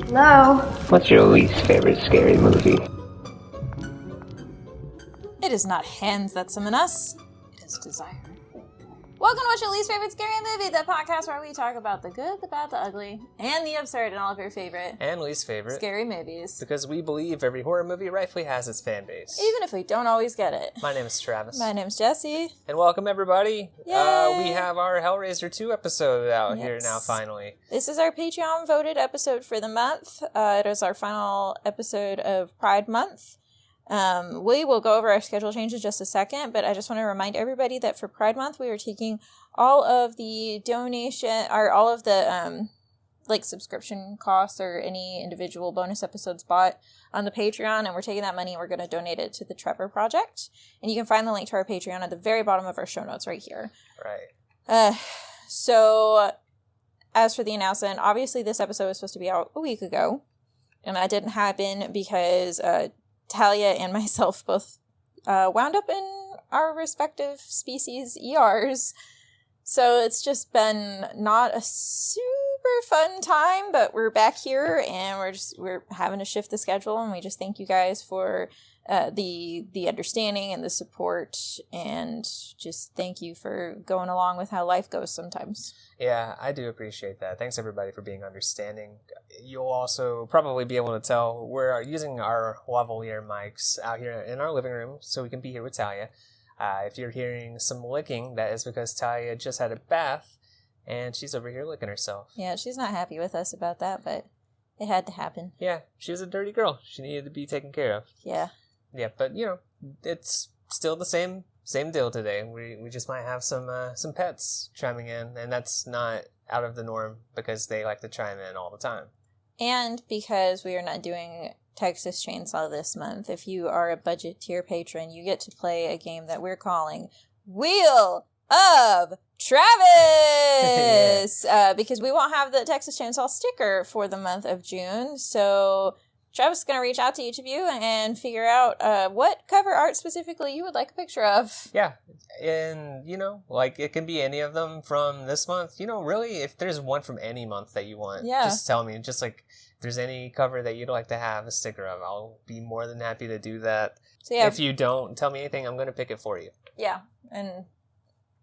Hello? What's your least favorite scary movie? It is not hands that summon us, it is desire. Welcome to What's Your Least Favorite Scary Movie, the podcast where we talk about the good, the bad, the ugly, and the absurd in all of your favorite and least favorite scary movies. Because we believe every horror movie rightfully has its fan base. Even if we don't always get it. My name is Travis. My name's Jesse. And welcome everybody. Yay! We have our Hellraiser II episode out here now finally. This is our Patreon voted episode for the month. It is our final episode of Pride Month. We will go over our schedule change in just a second, but I just want to remind everybody that for Pride Month, we are taking all of the donation, or all of the, subscription costs or any individual bonus episodes bought on the Patreon, and we're taking that money and we're going to donate it to the Trevor Project. And you can find the link to our Patreon at the very bottom of our show notes right here. Right. So, as for the announcement, obviously this episode was supposed to be out a week ago, and that didn't happen because, Talia and myself both wound up in our respective species ERs. So it's just been not a super fun time, but we're back here and we're having to shift the schedule, and we just thank you guys for the understanding and the support, and just thank you for going along with how life goes sometimes. Yeah, I do appreciate that. Thanks everybody for being understanding. You'll also probably be able to tell we're using our lavalier mics out here in our living room so we can be here with Talia. If you're hearing some licking, that is because Talia just had a bath and she's over here licking herself. Yeah, she's not happy with us about that, but it had to happen. Yeah, she was a dirty girl. She needed to be taken care of. Yeah. Yeah, but it's still the same deal today. We just might have some pets chiming in, and that's not out of the norm because they like to chime in all the time. And because we are not doing Texas Chainsaw this month, if you are a budget tier patron, you get to play a game that we're calling Wheel of Travis! Yeah. Because we won't have the Texas Chainsaw sticker for the month of June, so Travis is going to reach out to each of you and figure out what cover art specifically you would like a picture of. Yeah, and, it can be any of them from this month. Really, if there's one from any month that you want, just tell me. Just, if there's any cover that you'd like to have a sticker of, I'll be more than happy to do that. So, yeah. If you don't tell me anything, I'm going to pick it for you. Yeah, and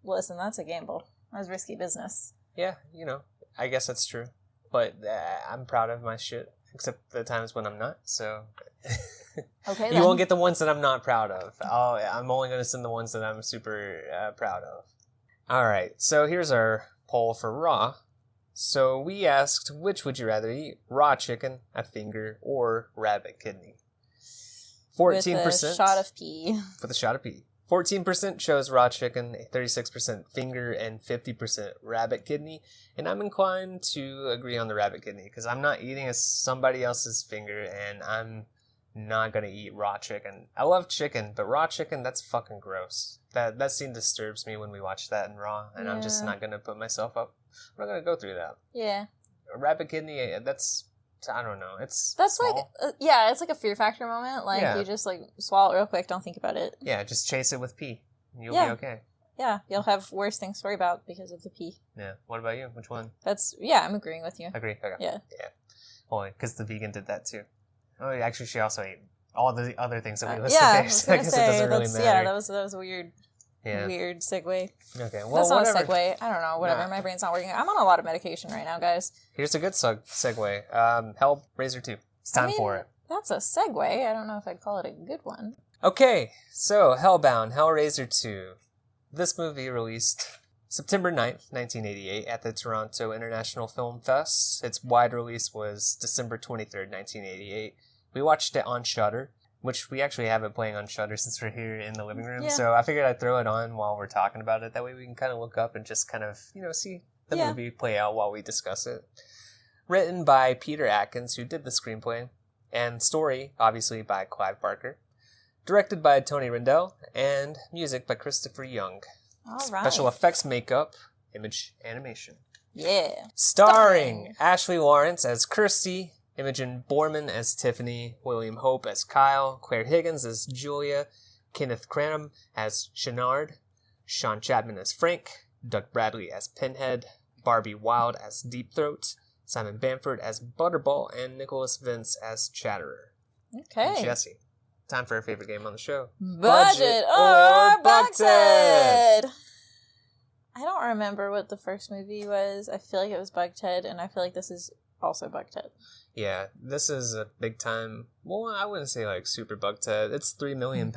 listen, that's a gamble. That's risky business. Yeah, I guess that's true. But I'm proud of my shit. Except the times when I'm not, so okay. You won't get the ones that I'm not proud of. I'm only going to send the ones that I'm super proud of. All right, so here's our poll for raw. So we asked, which would you rather eat? Raw chicken, a finger, or rabbit kidney? 14%. With a shot of pee. With a shot of pee. 14% chose raw chicken, 36% finger, and 50% rabbit kidney. And I'm inclined to agree on the rabbit kidney because I'm not eating somebody else's finger, and I'm not going to eat raw chicken. I love chicken, but raw chicken, that's fucking gross. That scene disturbs me when we watch that in raw, and I'm just not going to put myself up. I'm not going to go through that. Yeah. A rabbit kidney, that's... I don't know. That's small. It's like a fear factor moment. You just swallow it real quick. Don't think about it. Yeah, just chase it with pee. You'll be okay. Yeah, you'll have worse things to worry about because of the pee. Yeah. What about you? Which one? I'm agreeing with you. Agree. Okay. Yeah. Only because the vegan did that too. Oh, actually, she also ate all the other things that we listed there. So I guess it doesn't really matter. Yeah, that was a weird. Yeah. Weird segue. Okay, well, that's not whatever. a segue. I don't know. Whatever. My brain's not working. I'm on a lot of medication right now, guys. Here's a good segue. Hellraiser II. It's time for it. That's a segue. I don't know if I'd call it a good one. Okay, so Hellbound, Hellraiser II. This movie released September 9th, 1988 at the Toronto International Film Fest. Its wide release was December 23rd, 1988. We watched it on Shudder, which we actually have it playing on Shudder since we're here in the living room. Yeah. So I figured I'd throw it on while we're talking about it. That way we can kind of look up and just kind of, see the movie play out while we discuss it. Written by Peter Atkins, who did the screenplay, and story, obviously, by Clive Barker. Directed by Tony Rendell, and music by Christopher Young. All right. Special effects makeup, image animation. Yeah. Starring Ashley Lawrence as Kirsty, Imogen Borman as Tiffany, William Hope as Kyle, Claire Higgins as Julia, Kenneth Cranham as Shenard, Sean Chapman as Frank, Doug Bradley as Pinhead, Barbie Wilde as Deep Throat, Simon Bamford as Butterball, and Nicholas Vince as Chatterer. Okay. And Jesse. Time for our favorite game on the show. Budget or Bugted? I don't remember what the first movie was. I feel like it was Bugted, and I feel like this is also Bugted. Yeah, this is a big time. Well, I wouldn't say like super Bugted. It's £3 million.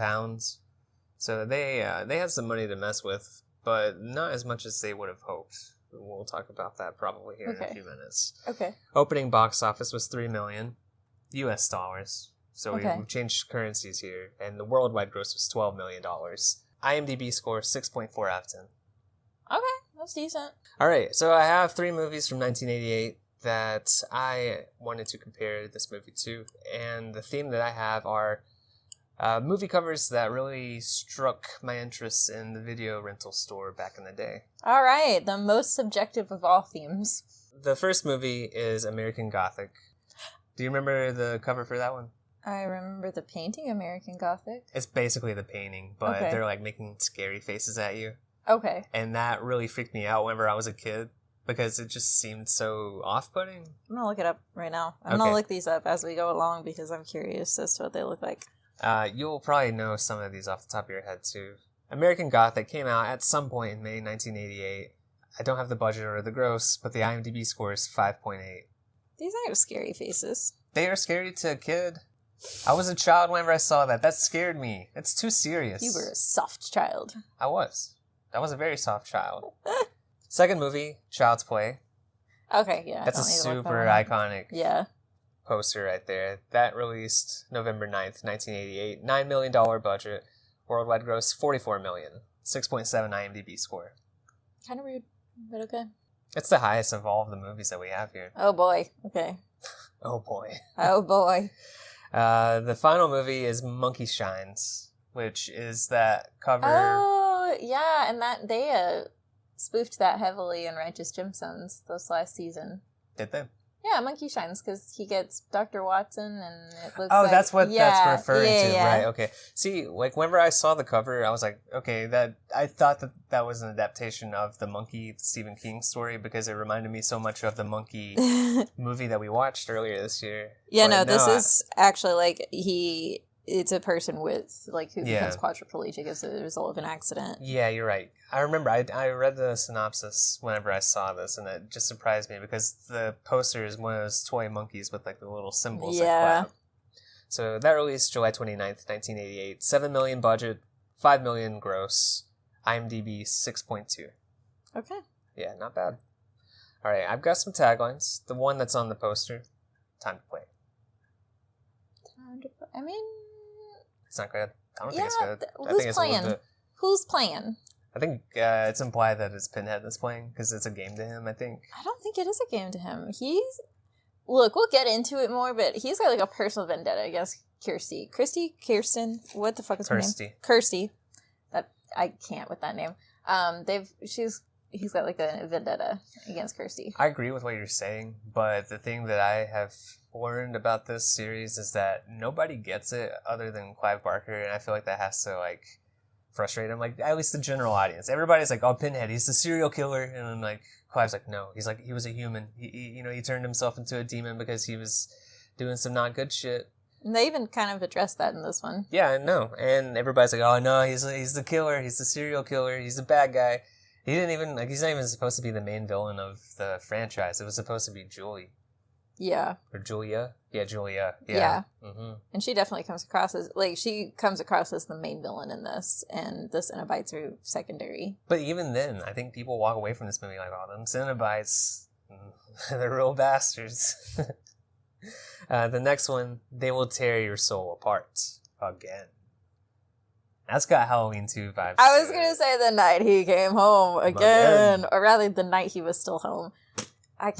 So they had some money to mess with, but not as much as they would have hoped. We'll talk about that probably here in a few minutes. Okay. Opening box office was $3 million US dollars. So we've changed currencies here, and the worldwide gross was $12 million. IMDb score 6.4 out of 10. Okay, that's decent. All right, so I have 3 movies from 1988 that I wanted to compare this movie to, and the theme that I have are movie covers that really struck my interest in the video rental store back in the day. All right, the most subjective of all themes. The first movie is American Gothic. Do you remember the cover for that one? I remember the painting, American Gothic. It's basically the painting, but they're like making scary faces at you. Okay. And that really freaked me out whenever I was a kid because it just seemed so off-putting. I'm going to look it up right now. I'm going to look these up as we go along because I'm curious as to what they look like. You'll probably know some of these off the top of your head, too. American Gothic came out at some point in May 1988. I don't have the budget or the gross, but the IMDb score is 5.8. These aren't scary faces. They are scary to a kid. I was a child whenever I saw that. That scared me. It's too serious. You were a soft child. I was a very soft child. Second movie, Child's Play. Okay, yeah. That's a super iconic poster right there. That released November 9th, 1988. $9 million budget. Worldwide gross, $44 million. 6.7 IMDb score. Kind of weird, but okay. It's the highest of all of the movies that we have here. Oh boy. Okay. Oh boy. Oh boy. The final movie is Monkey Shines, which is that cover. Oh, yeah, and that they spoofed that heavily in Righteous Gemstones this last season. Did they? Yeah, Monkey Shines, because he gets Dr. Watson, and it looks like... that's what that's referring to, yeah. Right, okay. See, like, whenever I saw the cover, I was like, okay, I thought that was an adaptation of the Monkey Stephen King story, because it reminded me so much of the Monkey movie that we watched earlier this year. Yeah, but this is actually, like, it's a person with, like, who becomes quadriplegic as a result of an accident. Yeah, you're right. I remember I read the synopsis whenever I saw this, and it just surprised me because the poster is one of those toy monkeys with, like, the little symbols that clap. So that released July 29th, 1988. $7 million budget, $5 million gross. IMDb 6.2. Okay. Yeah, not bad. All right, I've got some taglines. The one that's on the poster, time to play. Time to play. I mean... It's not good. I don't think it's good. Who's playing? Who's playing? I think it's implied that it's Pinhead that's playing because it's a game to him, I think. I don't think it is a game to him. Look, we'll get into it more, but he's got like a personal vendetta against Kirsten, what the fuck is her name? Kirsty. I can't with that name. He's got like a vendetta against Kirsty. I agree with what you're saying, but the thing that I have learned about this series is that nobody gets it other than Clive Barker, and I feel like that has to like frustrate him. Like at least the general audience, everybody's like, "Oh, Pinhead, he's the serial killer," and I'm like, Clive's like, "No, he was a human. He turned himself into a demon because he was doing some not good shit." And they even kind of addressed that in this one. Yeah, I know, and everybody's like, "Oh no, he's the killer. He's the serial killer. He's the bad guy." He's not even supposed to be the main villain of the franchise. It was supposed to be Julie. Yeah. Or Julia? Yeah, Julia. Yeah. Mm-hmm. And she definitely comes across as the main villain in this, and the Cenobites are secondary. But even then, I think people walk away from this movie like, oh, them Cenobites, they're real bastards. The next one, They Will Tear Your Soul Apart Again. That's got Halloween 2 vibes. I was going to say the night he came home again. Or rather, the night he was still home.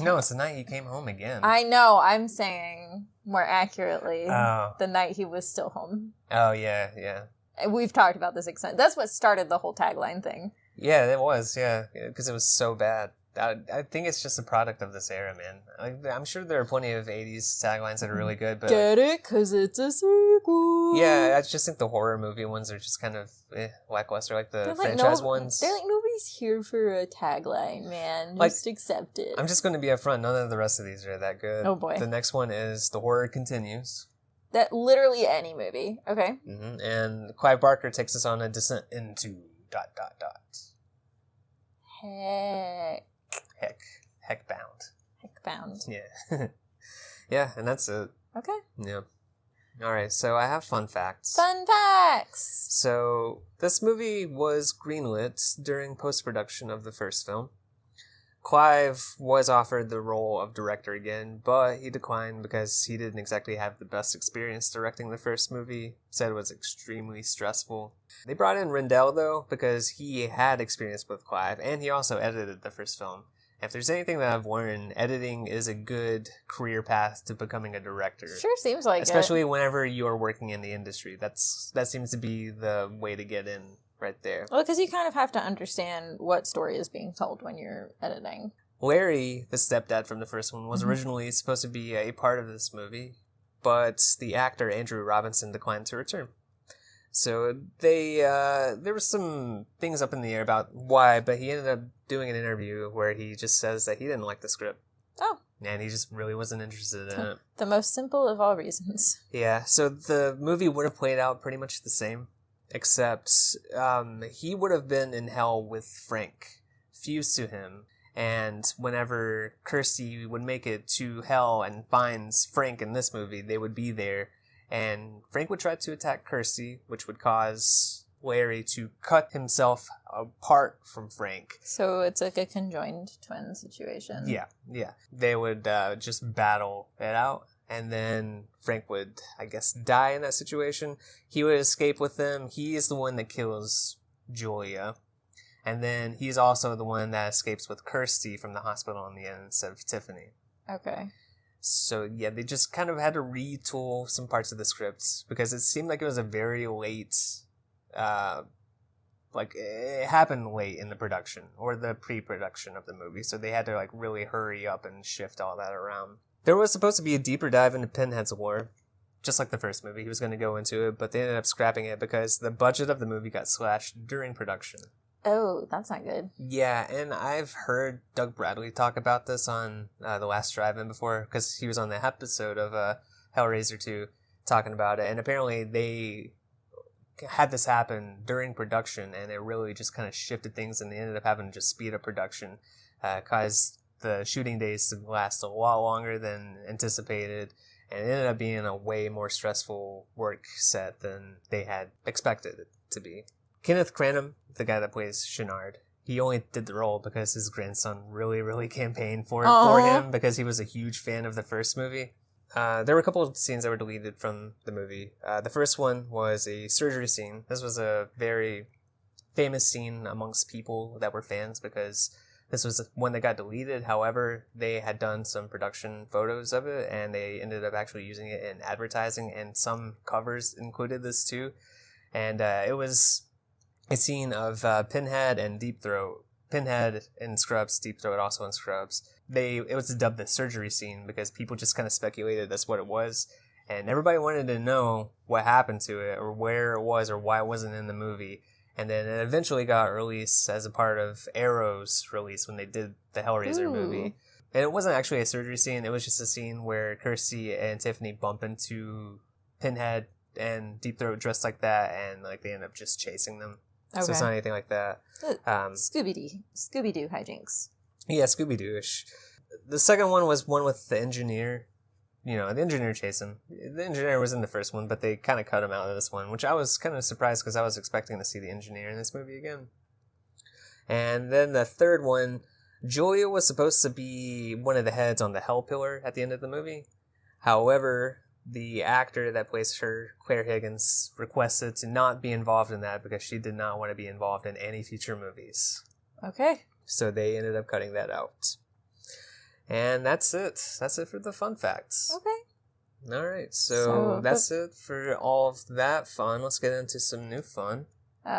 No, it's the night he came home again. I know. I'm saying more accurately the night he was still home. Oh, yeah, yeah. We've talked about this extent. That's what started the whole tagline thing. Yeah, it was, yeah. Because it was so bad I think it's just a product of this era, man. Like, I'm sure there are plenty of 80s taglines that are really good, but... Get it? Because it's a sequel. Yeah, I just think the horror movie ones are just kind of lackluster, like the franchise ones. They're like, nobody's here for a tagline, man. Just accept it. I'm just going to be upfront. None of the rest of these are that good. Oh, boy. The next one is The Horror Continues. That literally any movie. Okay. Mm-hmm. And Clive Barker takes us on a descent into ... Heckbound. Heckbound. Yeah. Yeah, and that's it. Okay. Yeah. Alright, so I have fun facts. Fun facts! So, this movie was greenlit during post-production of the first film. Clive was offered the role of director again, but he declined because he didn't exactly have the best experience directing the first movie. Said it was extremely stressful. They brought in Rendell, though, because he had experience with Clive, and he also edited the first film. If there's anything that I've learned, editing is a good career path to becoming a director. Sure seems like Especially whenever you're working in the industry. That seems to be the way to get in right there. Well, because you kind of have to understand what story is being told when you're editing. Larry, the stepdad from the first one, was originally supposed to be a part of this movie, but the actor Andrew Robinson declined to return. So there were some things up in the air about why, but he ended up doing an interview where he just says that he didn't like the script. Oh. And he just really wasn't interested in it. The most simple of all reasons. Yeah, so the movie would have played out pretty much the same, except he would have been in hell with Frank, fused to him. And whenever Kirsty would make it to hell and finds Frank in this movie, they would be there. And Frank would try to attack Kirsty, which would cause Larry to cut himself apart from Frank. So it's like a conjoined twin situation. Yeah. They would just battle it out. And then Frank would, I guess, die in that situation. He would escape with them. He is the one that kills Julia. And then he's also the one that escapes with Kirsty from the hospital in the end instead of Tiffany. Okay. So, yeah, they just kind of had to retool some parts of the script because it seemed like it was a very late, it happened late in the production or the pre-production of the movie. So they had to, really hurry up and shift all that around. There was supposed to be a deeper dive into Pinhead's lore, just like the first movie. He was going to go into it, but they ended up scrapping it because the budget of the movie got slashed during production. Oh, that's not good. Yeah, and I've heard Doug Bradley talk about this on The Last Drive-In before, because he was on the episode of Hellraiser II talking about it, and apparently they had this happen during production, and it really just kind of shifted things, and they ended up having to just speed up production, because the shooting days last a lot longer than anticipated, and it ended up being a way more stressful work set than they had expected it to be. Kenneth Cranham, the guy that plays Shenard, he only did the role because his grandson really, really campaigned for him because he was a huge fan of the first movie. There were a couple of scenes that were deleted from the movie. The first one was a surgery scene. This was a very famous scene amongst people that were fans because this was one that got deleted. However, they had done some production photos of it and they ended up actually using it in advertising, and some covers included this too. And it was a scene of Pinhead and Deep Throat. Pinhead in Scrubs, Deep Throat also in Scrubs. It was dubbed the surgery scene because people just kind of speculated that's what it was. And everybody wanted to know what happened to it or where it was or why it wasn't in the movie. And then it eventually got released as a part of Arrow's release when they did the Hellraiser movie. And it wasn't actually a surgery scene. It was just a scene where Kirsty and Tiffany bump into Pinhead and Deep Throat dressed like that, and they end up just chasing them. Okay. So it's not anything like that. Scooby-Doo hijinks. Yeah, Scooby-Doo-ish. The second one was one with the engineer. The engineer chased him. The engineer was in the first one, but they kind of cut him out of this one, which I was kind of surprised because I was expecting to see the engineer in this movie again. And then the third one, Julia was supposed to be one of the heads on the Hell Pillar at the end of the movie. However, the actor that plays her, Claire Higgins, requested to not be involved in that because she did not want to be involved in any future movies. Okay. So they ended up cutting that out. And that's it. That's it for the fun facts. Okay. All right. So that's it for all of that fun. Let's get into some new fun.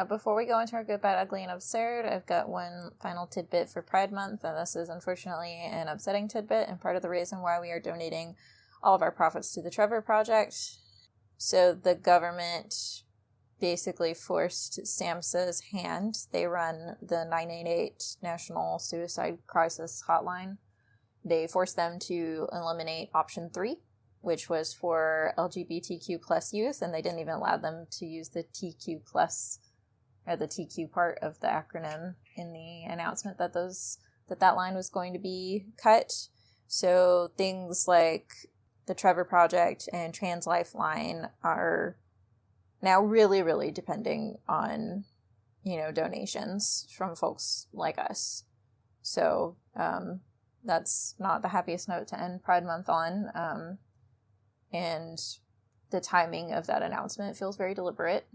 Before we go into our good, bad, ugly, and absurd, I've got one final tidbit for Pride Month, and this is unfortunately an upsetting tidbit, and part of the reason why we are donating all of our profits to the Trevor Project. So the government basically forced SAMHSA's hand. They run the 988 National Suicide Crisis Hotline. They forced them to eliminate option 3, which was for LGBTQ plus youth, and they didn't even allow them to use the TQ plus, or the TQ part of the acronym in the announcement that that line was going to be cut. So things like the Trevor Project and Trans Lifeline are now really, really depending on, donations from folks like us. So that's not the happiest note to end Pride Month on. And the timing of that announcement feels very deliberate.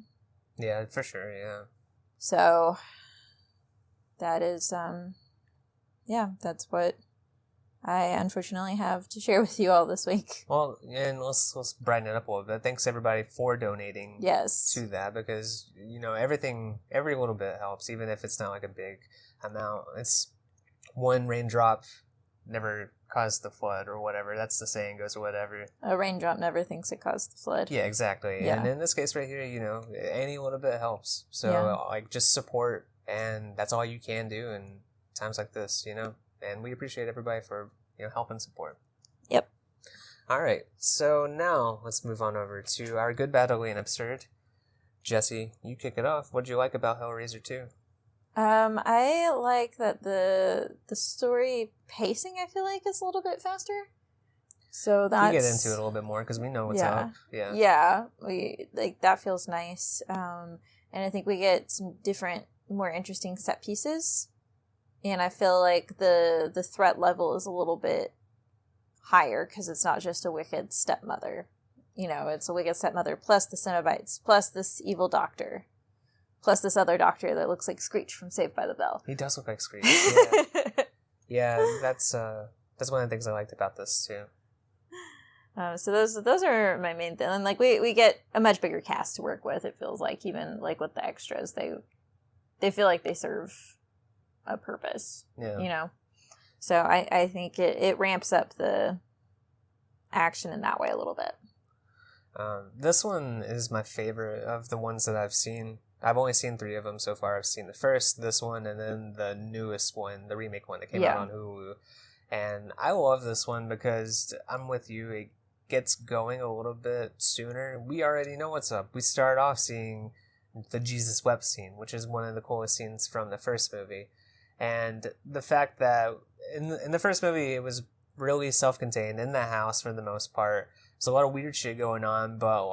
Yeah, for sure, yeah. So that is, that's what I unfortunately have to share with you all this week. Well, and let's brighten it up a little bit. Thanks everybody for donating to that, because, every little bit helps, even if it's not like a big amount. It's one raindrop never caused the flood, or whatever. That's the saying goes, or whatever. A raindrop never thinks it caused the flood. Yeah, exactly. Yeah. And in this case right here, any little bit helps. So, just support, and that's all you can do in times like this, And we appreciate everybody for, help and support. Yep. All right. So now let's move on over to our good, bad, ugly, and absurd. Jesse, you kick it off. What did you like about Hellraiser 2? I like that the story pacing, I feel like, is a little bit faster. So that's... We get into it a little bit more because we know what's up. Yeah. Yeah. That feels nice. And I think we get some different, more interesting set pieces. And I feel like the threat level is a little bit higher because it's not just a wicked stepmother. It's a wicked stepmother plus the Cenobites, plus this evil doctor, plus this other doctor that looks like Screech from Saved by the Bell. He does look like Screech. Yeah, yeah, that's one of the things I liked about this too. So those are my main thing. And we get a much bigger cast to work with. It feels like, even with the extras, they feel like they serve a purpose. Yeah. So I think it ramps up the action in that way a little bit. This one is my favorite of the ones that I've seen. I've only seen 3 of them so far. I've seen the first, this one, and then the newest one, the remake one that came out on Hulu. And I love this one because I'm with you. It gets going a little bit sooner. We already know what's up. We start off seeing the Jesus Wept scene, which is one of the coolest scenes from the first movie. And the fact that in the first movie, it was really self-contained in the house for the most part. There's a lot of weird shit going on, but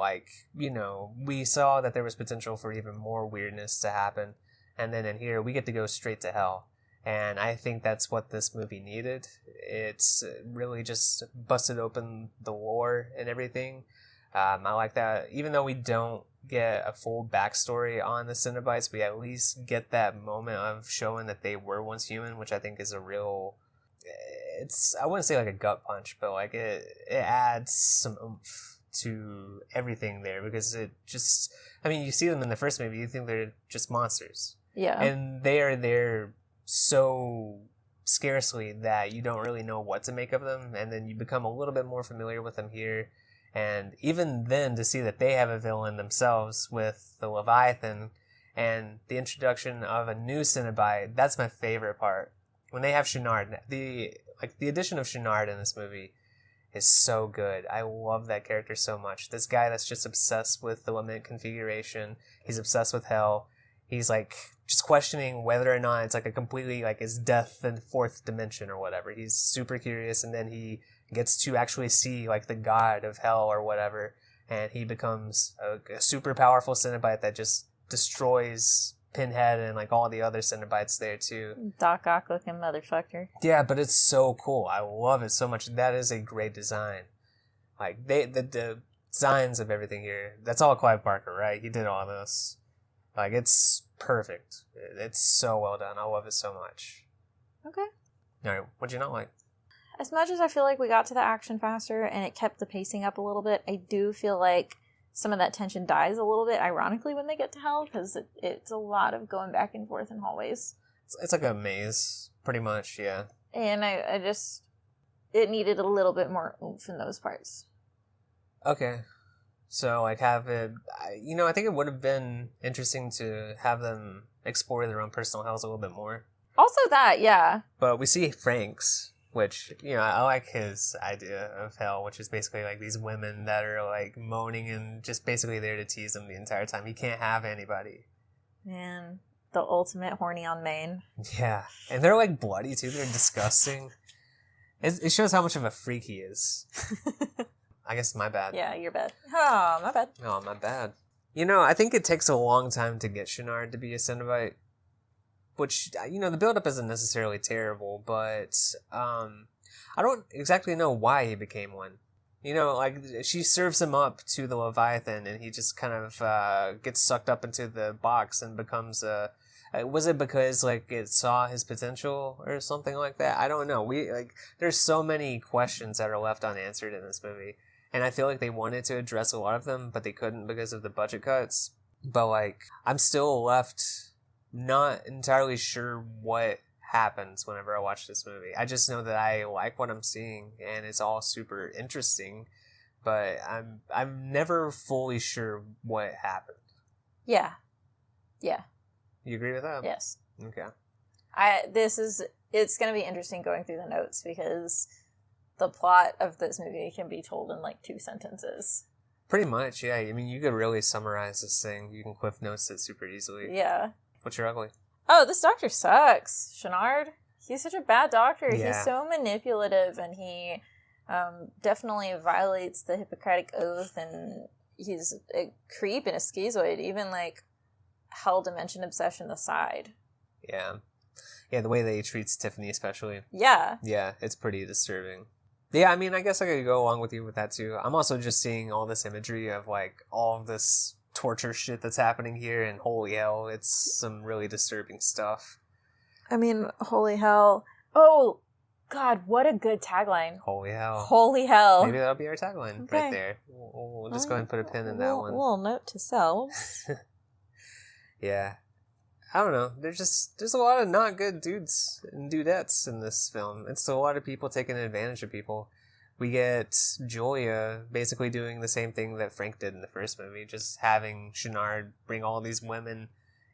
we saw that there was potential for even more weirdness to happen. And then in here, we get to go straight to hell. And I think that's what this movie needed. It's really just busted open the lore and everything. I like that. Even though we don't get a full backstory on the Cenobites, we at least get that moment of showing that they were once human, which I think is a real... I wouldn't say like a gut punch, but it adds some oomph to everything there, because it just... you see them in the first movie, you think they're just monsters. Yeah. And they are there so scarcely that you don't really know what to make of them, and then you become a little bit more familiar with them here. And even then, to see that they have a villain themselves with the Leviathan and the introduction of a new Cenobite, that's my favorite part. When they have Shenard, the addition of Shenard in this movie is so good. I love that character so much. This guy that's just obsessed with the lament configuration. He's obsessed with hell. He's just questioning whether or not it's a completely is death in the 4th dimension or whatever. He's super curious, and then he gets to actually see the god of hell or whatever, and he becomes a super powerful Cenobite that just destroys Pinhead and all the other Cenobites there too. Doc Ock looking motherfucker. Yeah, but it's so cool. I love it so much. That is a great design. The designs of everything here. That's all Clive Barker, right? He did all this. It's perfect. It's so well done. I love it so much. Okay. All right, what'd you not like? As much as I feel like we got to the action faster and it kept the pacing up a little bit, I do feel like some of that tension dies a little bit, ironically, when they get to hell, because it's a lot of going back and forth in hallways. It's like a maze, pretty much, yeah. And I just... It needed a little bit more oomph in those parts. Okay. So, like, have it... I think it would have been interesting to have them explore their own personal hells a little bit more. Also that, yeah. But we see Frank's, which, I like his idea of hell, which is basically, like, these women that are, like, moaning and just basically there to tease him the entire time. He can't have anybody. Man, the ultimate horny on main. Yeah. And they're, like, bloody, too. They're disgusting. It shows how much of a freak he is. I guess my bad. Yeah, you're bad. Oh, my bad. Oh, my bad. I think it takes a long time to get Shinard to be a Cenobite. Which, the build-up isn't necessarily terrible, but I don't exactly know why he became one. She serves him up to the Leviathan, and he just kind of gets sucked up into the box and becomes a... was it because, like, it saw his potential or something like that? I don't know. There's so many questions that are left unanswered in this movie. And I feel like they wanted to address a lot of them, but they couldn't because of the budget cuts. But, I'm still left not entirely sure what happens whenever I watch this movie. I just know that I like what I'm seeing, and it's all super interesting. But I'm never fully sure what happened. Yeah. Yeah. You agree with that? Yes. Okay. It's going to be interesting going through the notes because the plot of this movie can be told in 2 sentences. Pretty much, yeah. I mean, you could really summarize this thing. You can cliff notes it super easily. Yeah. What's your ugly? Oh, this doctor sucks. Shinard. He's such a bad doctor. Yeah. He's so manipulative, and he definitely violates the Hippocratic Oath, and he's a creep and a schizoid, even hell dimension obsession aside. Yeah. Yeah, the way that he treats Tiffany especially. Yeah. Yeah, it's pretty disturbing. Yeah, I mean, I guess I could go along with you with that too. I'm also just seeing all this imagery of all of this torture shit that's happening here, and holy hell, it's some really disturbing stuff. I mean, holy hell. Oh, God, what a good tagline. Holy hell. Holy hell. Maybe that'll be our tagline right there. We'll just go ahead and put a pin in that one. A little note to selves. Yeah. I don't know. There's a lot of not good dudes and dudettes in this film. It's a lot of people taking advantage of people. We get Julia basically doing the same thing that Frank did in the first movie, just having Shinard bring all these women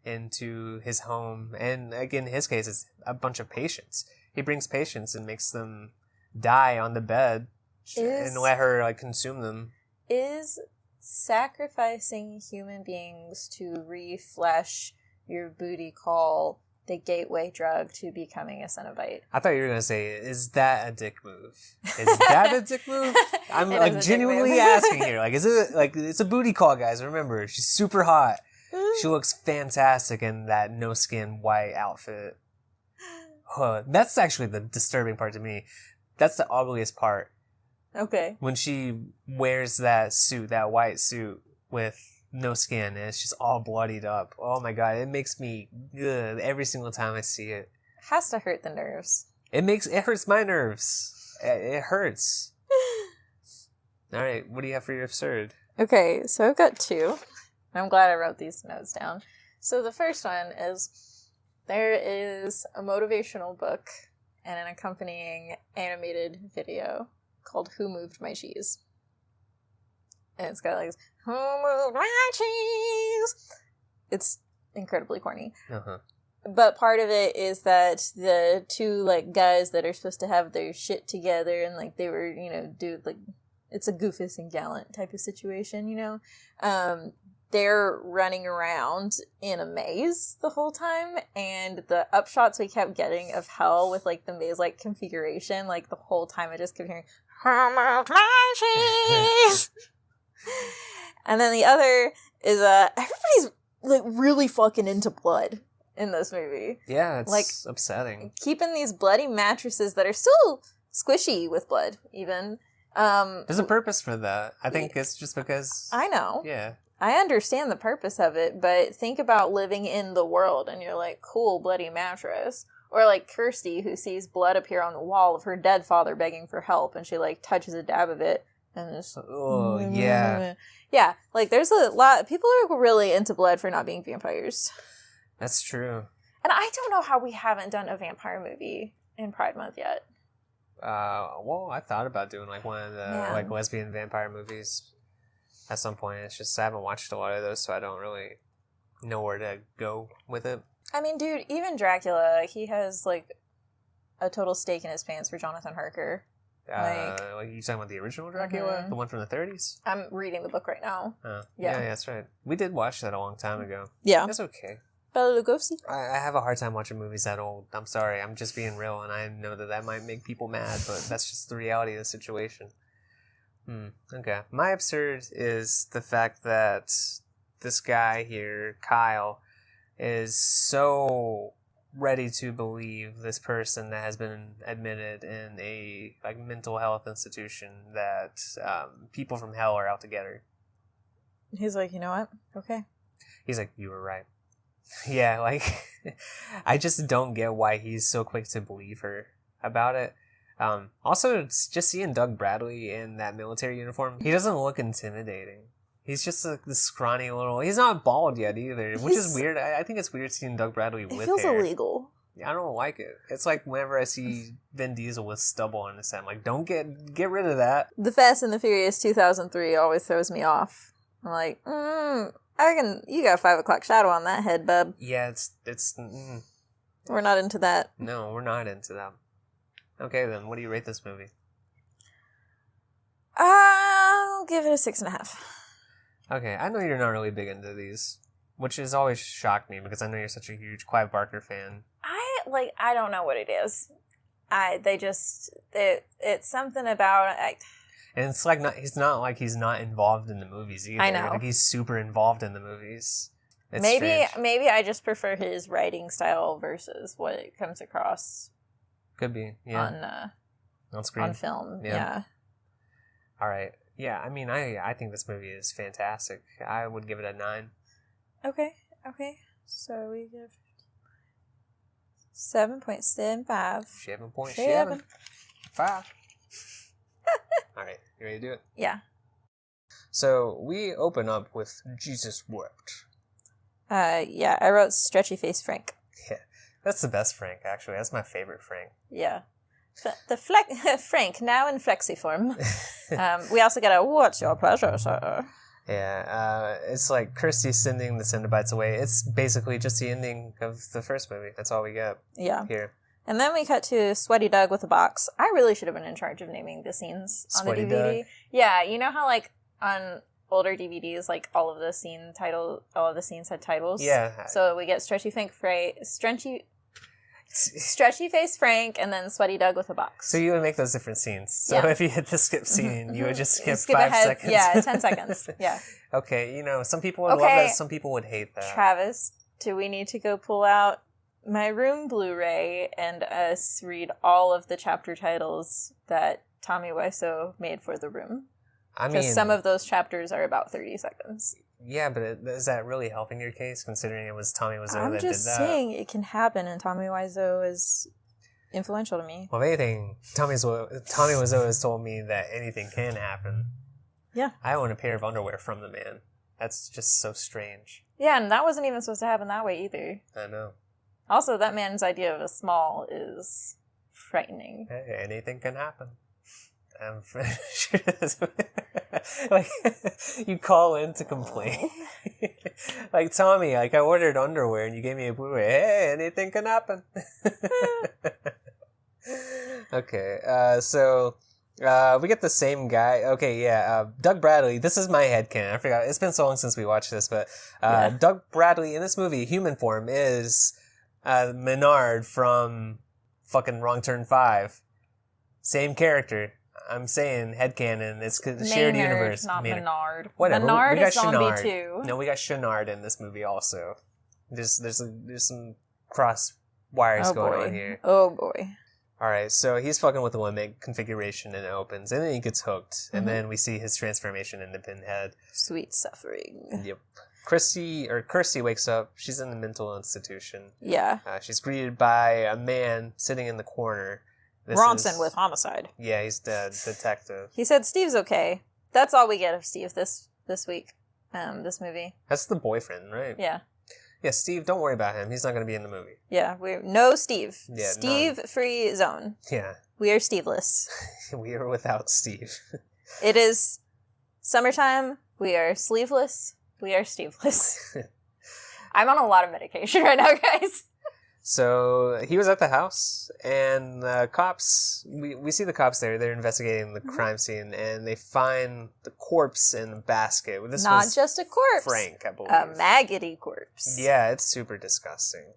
into his home. And again, in his case, it's a bunch of patients. He brings patients and makes them die on the bed and let her consume them. Is sacrificing human beings to reflesh your booty call the gateway drug to becoming a Cenobite? I thought you were going to say, is that a dick move? Is that a dick move? I'm genuinely asking here. Is it it's a booty call, guys. Remember, she's super hot. She looks fantastic in that no skin white outfit. That's actually the disturbing part to me. That's the ugliest part. Okay. When she wears that suit, that white suit with no skin, and it's just all bloodied up. Oh my god, it makes me ugh, every single time I see it. Has to hurt the nerves. It hurts my nerves. It hurts. Alright, what do you have for your absurd? Okay, so I've got 2. I'm glad I wrote these notes down. So the first one is, there is a motivational book and an accompanying animated video called Who Moved My Cheese? And it's got Who moved my cheese? It's incredibly corny. Uh-huh. But part of it is that the 2 guys that are supposed to have their shit together and they were, it's a Goofus and Gallant type of situation, they're running around in a maze the whole time, and the upshots we kept getting of hell with the maze configuration, the whole time I just kept hearing "Who moved my cheese?" And then the other is everybody's really fucking into blood in this movie. Yeah, it's upsetting. Keeping these bloody mattresses that are still squishy with blood, even. There's a purpose for that. I think it's just because... I know. Yeah. I understand the purpose of it, but think about living in the world and you're cool, bloody mattress. Or Kirsty, who sees blood appear on the wall of her dead father begging for help, and she touches a dab of it, and just yeah. Yeah, like there's a lot people are really into blood for not being vampires. That's true. And I don't know how we haven't done a vampire movie in Pride Month yet. Well, I thought about doing like one of the like lesbian vampire movies at some point. It's just I haven't watched a lot of those, so I don't really know where to go with it. I mean, dude, even Dracula, he has like a total stake in his pants for Jonathan Harker. Like you talking about the original Dracula, the one from the 30s? I'm reading the book right now. Yeah, that's right. We did watch that a long time ago. Yeah, it's okay. Bela Lugosi. I have a hard time watching movies that old. I'm sorry. I'm just being real, and I know that might make people mad, but that's just the reality of the situation. Okay. My absurd is the fact that this guy here, Kyle, is so ready to believe this person that has been admitted in a like mental health institution that people from hell are out to get her. He's like, you know what? Okay. He's like, you were right. Yeah, like, I just don't get why he's so quick to believe her about it. Also, it's just seeing Doug Bradley in that military uniform, he doesn't look intimidating. He's just like this scrawny little... He's not bald yet either, which is weird. I think it's weird seeing Doug Bradley with hair. It feels illegal. I don't like it. It's like whenever I see Vin Diesel with stubble on his head, I'm like, don't get rid of that. The Fast and the Furious 2003 always throws me off. I'm like, I reckon you got a 5 o'clock shadow on that head, bub. Yeah, it's We're not into that. No, we're not into that. Okay, then, what do you rate this movie? I'll give it a 6.5. Okay, I know you're not really big into these, which has always shocked me because I know you're such a huge Clive Barker fan. I don't know what it is. It's something about it. And it's like he's not involved in the movies either. I know. Like he's super involved in the movies. It's maybe strange. I just prefer his writing style versus what it comes across. Could be, yeah. On screen. On film, yeah. All right. Yeah, I mean, I think this movie is fantastic. I would give it a 9. Okay. So we give 7.75. 7.75. All right, you ready to do it? Yeah. So we open up with Jesus wept. Yeah, I wrote stretchy face Frank. Yeah, that's the best Frank, actually. That's my favorite Frank. Yeah. Frank, now in flexi form. We also got a what's your pleasure, sir? Yeah, it's like Kirsty sending the Cenobites away. It's basically just the ending of the first movie. That's all we get here. And then we cut to Sweaty Doug with a box. I really should have been in charge of naming the scenes on Sweaty the DVD. Doug? Yeah, you know how like on older DVDs, like all of the scenes had titles? Yeah. So we get Stretchy Face Frank, and then Sweaty Doug with a box. So you would make those different scenes. So if you hit the skip scene, you would just skip 5 ahead. seconds. Yeah, 10 seconds. Yeah. Okay, some people would love that, some people would hate that. Travis, do we need to go pull out my Room Blu-ray and us read all of the chapter titles that Tommy Wiseau made for The Room? Because some of those chapters are about 30 seconds. Yeah, but is that really helping your case, considering it was Tommy Wiseau that did that? I'm just saying it can happen, and Tommy Wiseau is influential to me. Well, if anything, Tommy Wiseau has told me that anything can happen. Yeah. I own a pair of underwear from the man. That's just so strange. Yeah, and that wasn't even supposed to happen that way either. I know. Also, that man's idea of a small is frightening. Hey, anything can happen. I'm sure like, you call in to complain. Like, Tommy, I ordered underwear and you gave me a Blu-ray. Hey, anything can happen. Okay, so we get the same guy. Okay, yeah, Doug Bradley. This is my headcanon. I forgot. It's been so long since we watched this, but Doug Bradley in this movie, human form, is Menard from fucking Wrong Turn 5. Same character. I'm saying headcanon. It's shared universe. Not Menard. Whatever. Menard we got is zombie Chenard. too. No, we got Chenard in this movie also. There's some cross wires going on here. Oh boy. All right, so he's fucking with the Limit configuration and it opens, and then he gets hooked, and then we see his transformation into Pinhead. Sweet suffering. Yep. Kirsty wakes up. She's in the mental institution. Yeah. She's greeted by a man sitting in the corner Ronson with homicide. Yeah, he's dead. Detective. He said Steve's okay. That's all we get of Steve this week. This movie. That's the boyfriend, right? Yeah. Yeah, Steve, don't worry about him. He's not going to be in the movie. Yeah, no Steve. Yeah, Steve-free zone. Yeah. We are Steveless. We are without Steve. It is summertime. We are sleeveless. We are Steveless. I'm on a lot of medication right now, guys. So he was at the house, and the cops, we see the cops there. They're investigating the crime scene, and they find the corpse in the basket. This Not was just a corpse. Frank, I believe. A maggoty corpse. Yeah, it's super disgusting.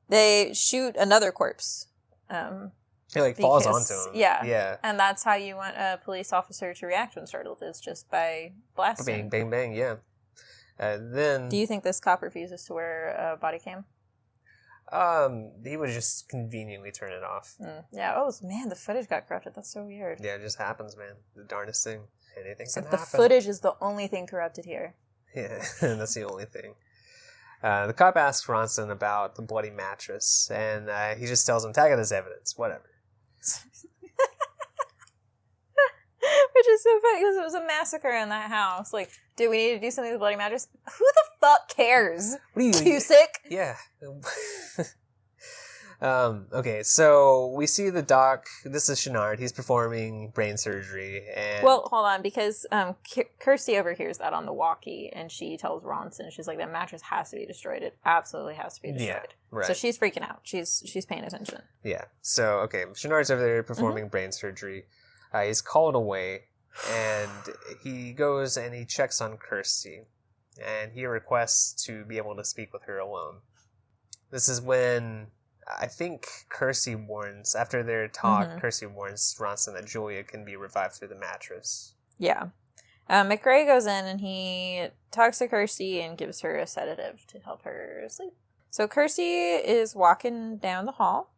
They shoot another corpse. It falls onto him. Yeah. Yeah. And that's how you want a police officer to react when startled, is just by blasting. Bang, bang, bang, yeah. Then... Do you think this cop refuses to wear a body cam? He would just conveniently turn it off. Yeah. Oh, man, the footage got corrupted. That's so weird. Yeah, it just happens, man. The darndest thing. Anything can happen. The footage is the only thing corrupted here. Yeah, that's the only thing. The cop asks Ronson about the bloody mattress, and he just tells him, tag it as evidence, whatever. Which is so funny, because it was a massacre in that house. Like, do we need to do something with the bloody mattress? Who the fuck cares? What are you... Cusick? Yeah. Okay, so we see the doc. This is Chenard. He's performing brain surgery. And Well, hold on, because Kirsty overhears that on the walkie, and she tells Ronson, she's like, that mattress has to be destroyed. It absolutely has to be destroyed. Yeah, right. So she's freaking out. She's paying attention. Yeah. So, okay, Chenard's over there performing brain surgery. He's called away, and he goes and he checks on Kirsty, and he requests to be able to speak with her alone. This is when I think Kirsty warns, after their talk, Kirsty warns Ronson that Julia can be revived through the mattress. Yeah. McRae goes in and he talks to Kirsty and gives her a sedative to help her sleep. So Kirsty is walking down the hall,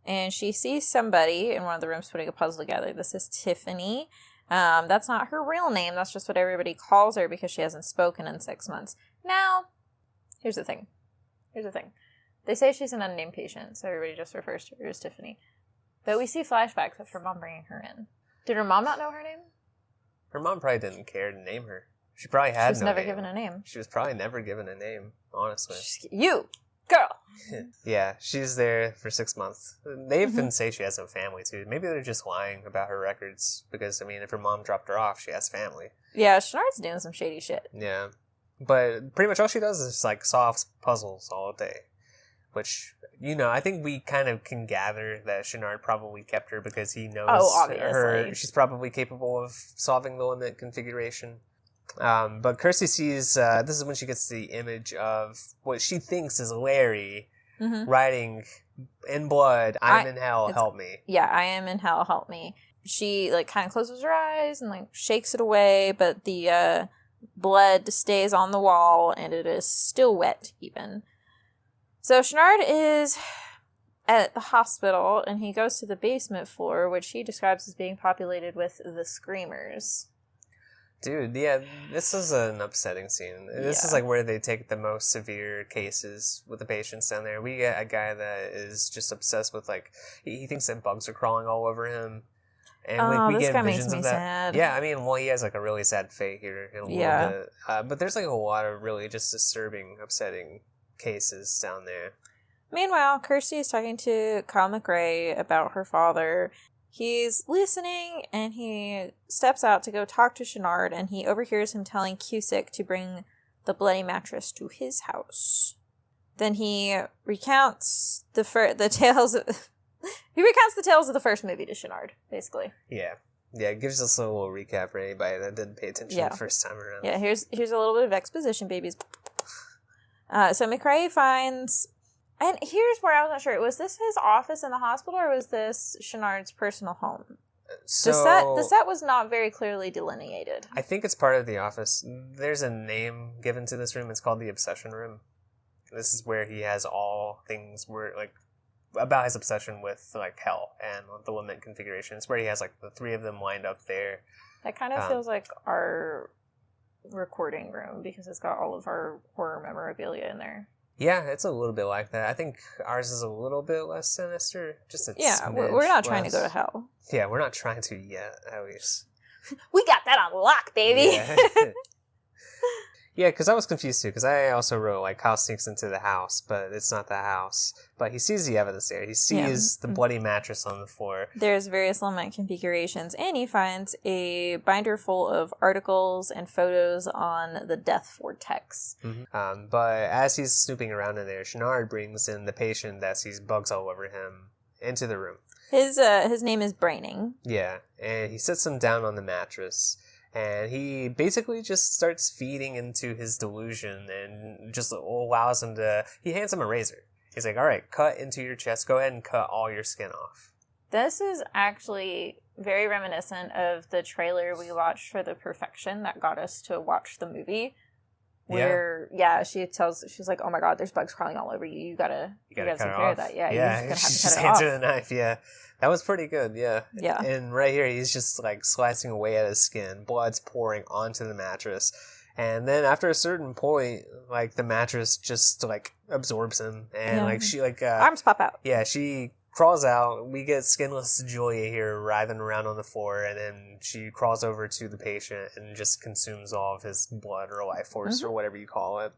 and she sees somebody in one of the rooms putting a puzzle together. This is Tiffany. That's not her real name. That's just what everybody calls her because she hasn't spoken in 6 months. Now, here's the thing. They say she's an unnamed patient, so everybody just refers to her as Tiffany. But we see flashbacks of her mom bringing her in. Did her mom not know her name? Her mom probably didn't care to name her. She probably had no name. She was never given a name. She was probably never given a name, honestly. You! Girl! Yeah, she's there for 6 months. They even say she has no family, too. Maybe they're just lying about her records, because, I mean, if her mom dropped her off, she has family. Yeah, Chenard's doing some shady shit. Yeah. But pretty much all she does is, solve puzzles all day. Which, I think we kind of can gather that Chenard probably kept her because he knows her. She's probably capable of solving the limit configuration. But Kirsty sees, this is when she gets the image of what she thinks is Larry writing in blood, I'm in hell, help me. Yeah, I am in hell, help me. She, kind of closes her eyes and, shakes it away, but the blood stays on the wall, and it is still wet, even. So Chenard is at the hospital, and he goes to the basement floor, which he describes as being populated with the Screamers. Dude, yeah, this is an upsetting scene. This is where they take the most severe cases with the patients down there. We get a guy that is just obsessed with, he thinks that bugs are crawling all over him. And we this get guy visions makes me of that. sad. Yeah, I mean, he has a really sad fate here in a little bit. But there's a lot of really just disturbing, upsetting cases down there. Meanwhile, Kirsty is talking to Kyle McRae about her father. He's listening, and he steps out to go talk to Chenard, and he overhears him telling Cusick to bring the bloody mattress to his house. Then he recounts the tales of the first movie to Chenard, basically. Yeah, it gives us a little recap for anybody that didn't pay attention the first time around. Yeah, here's a little bit of exposition, babies. So McRae finds, and here's where I was not sure, was this his office in the hospital, or was this Chenard's personal home? So the set was not very clearly delineated. I think it's part of the office. There's a name given to this room. It's called the Obsession Room. This is where he has all things about his obsession with hell and the limit configuration. It's where he has the three of them lined up there. That kind of feels like our recording room, because it's got all of our horror memorabilia in there. Yeah, it's a little bit like that. I think ours is a little bit less sinister. Just a smidge we're not trying to less. go to hell. Yeah, we're not trying to yet, at least. We got that on lock, baby. Yeah. Yeah, because I was confused too, because I also wrote, like, Kyle sneaks into the house, but it's not the house. But he sees the evidence there. He sees the bloody mattress on the floor. There's various element configurations, and he finds a binder full of articles and photos on the death vortex. Mm-hmm. But as he's snooping around in there, Shenard brings in the patient that sees bugs all over him into the room. His name is Braining. Yeah, and he sits him down on the mattress. And he basically just starts feeding into his delusion and just allows him to... He hands him a razor. He's like, all right, cut into your chest. Go ahead and cut all your skin off. This is actually very reminiscent of the trailer we watched for The Perfection that got us to watch the movie. Where, she's like, oh my god, there's bugs crawling all over you. You gotta take care of that. Yeah, you're just gonna have to she cut just it hands off. her the knife, yeah. That was pretty good, yeah. Yeah. And right here, he's just, like, slicing away at his skin. Blood's pouring onto the mattress. And then after a certain point, like, the mattress just, like, absorbs him. And, like, she, like... arms pop out. Yeah, she crawls out. We get skinless Julia here writhing around on the floor. And then she crawls over to the patient and just consumes all of his blood or life force or whatever you call it.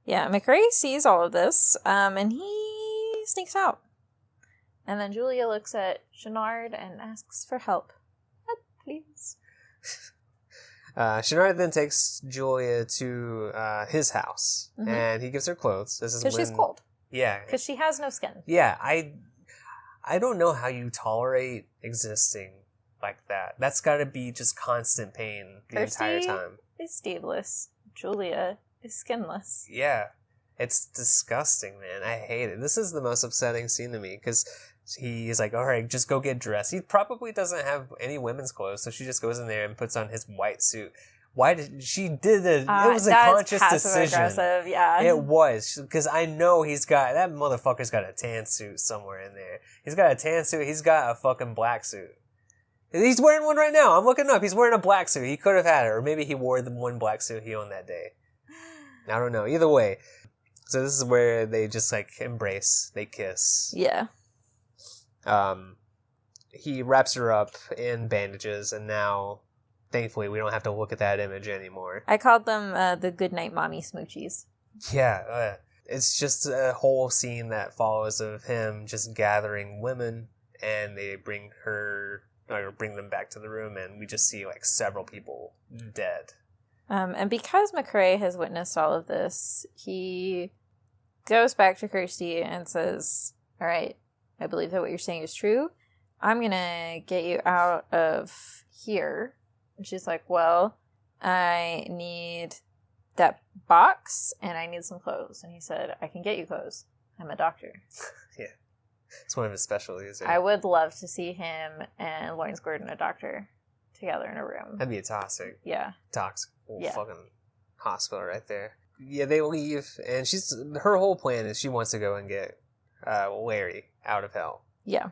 Yeah, McRae sees all of this, and he sneaks out. And then Julia looks at Shenard and asks for help. Help, please. Shenard then takes Julia to his house, and he gives her clothes. This is because she's cold. Yeah. Because she has no skin. Yeah, I don't know how you tolerate existing like that. That's got to be just constant pain the entire time. Is steveless. Julia is skinless. Yeah. It's disgusting, man. I hate it. This is the most upsetting scene to me, because he's like, all right, just go get dressed. He probably doesn't have any women's clothes, so she just goes in there and puts on his white suit. Why did she did it? It was a conscious decision. Aggressive, yeah. It was, because I know that motherfucker's got a tan suit somewhere in there. He's got a tan suit. He's got a fucking black suit. He's wearing one right now. I'm looking up. He's wearing a black suit. He could have had it, or maybe he wore the one black suit he owned that day. I don't know. Either way. So this is where they just, like, embrace. They kiss. Yeah. He wraps her up in bandages, and now, thankfully, we don't have to look at that image anymore. I called them the Goodnight Mommy Smoochies. Yeah. It's just a whole scene that follows of him just gathering women, and they bring them back to the room, and we just see, like, several people dead. And because McRae has witnessed all of this, he goes back to Kirsty and says, all right, I believe that what you're saying is true. I'm going to get you out of here. And she's like, well, I need that box and I need some clothes. And he said, I can get you clothes. I'm a doctor. Yeah. It's one of his specialties. Yeah. I would love to see him and Lawrence Gordon, a doctor, together in a room. That'd be toxic. Yeah. Toxic. Fucking hospital right there. Yeah, they leave, and her whole plan is she wants to go and get Larry out of hell. Yeah.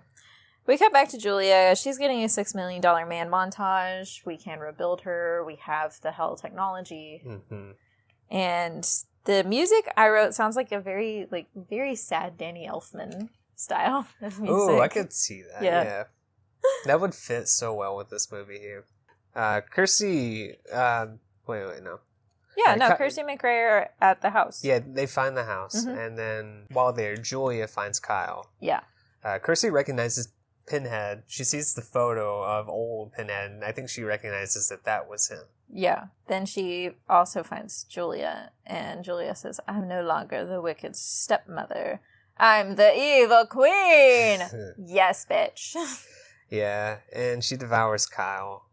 We cut back to Julia. She's getting a $6 million man montage. We can rebuild her. We have the hell technology. Mm-hmm. And the music I wrote sounds like a very sad Danny Elfman style of music. Ooh, I could see that. Yeah. That would fit so well with this movie here. Kirsty, wait, no. Yeah, Kirsty and McRae are at the house. Yeah, they find the house, and then while there, Julia finds Kyle. Yeah. Kirsty recognizes Pinhead. She sees the photo of old Pinhead, and I think she recognizes that was him. Yeah. Then she also finds Julia, and Julia says, I'm no longer the wicked stepmother. I'm the evil queen! Yes, bitch. Yeah, and she devours Kyle.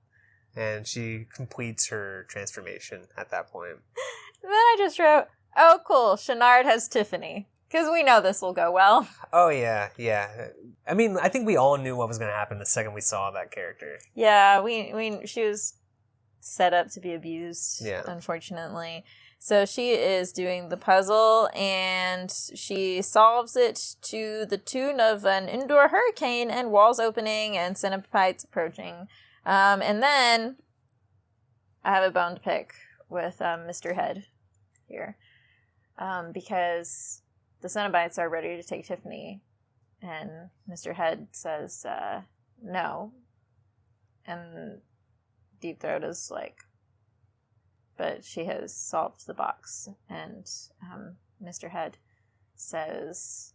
And she completes her transformation at that point. Then I just wrote, oh, cool, Shenard has Tiffany. Because we know this will go well. Oh, yeah. I mean, I think we all knew what was going to happen the second we saw that character. Yeah, she was set up to be abused, unfortunately. So she is doing the puzzle, and she solves it to the tune of an indoor hurricane and walls opening and centipedes approaching. And then I have a bone to pick with Mr. Head here. because the Cenobites are ready to take Tiffany, and Mr. Head says no, and Deep Throat is like, but she has solved the box, and Mr. Head says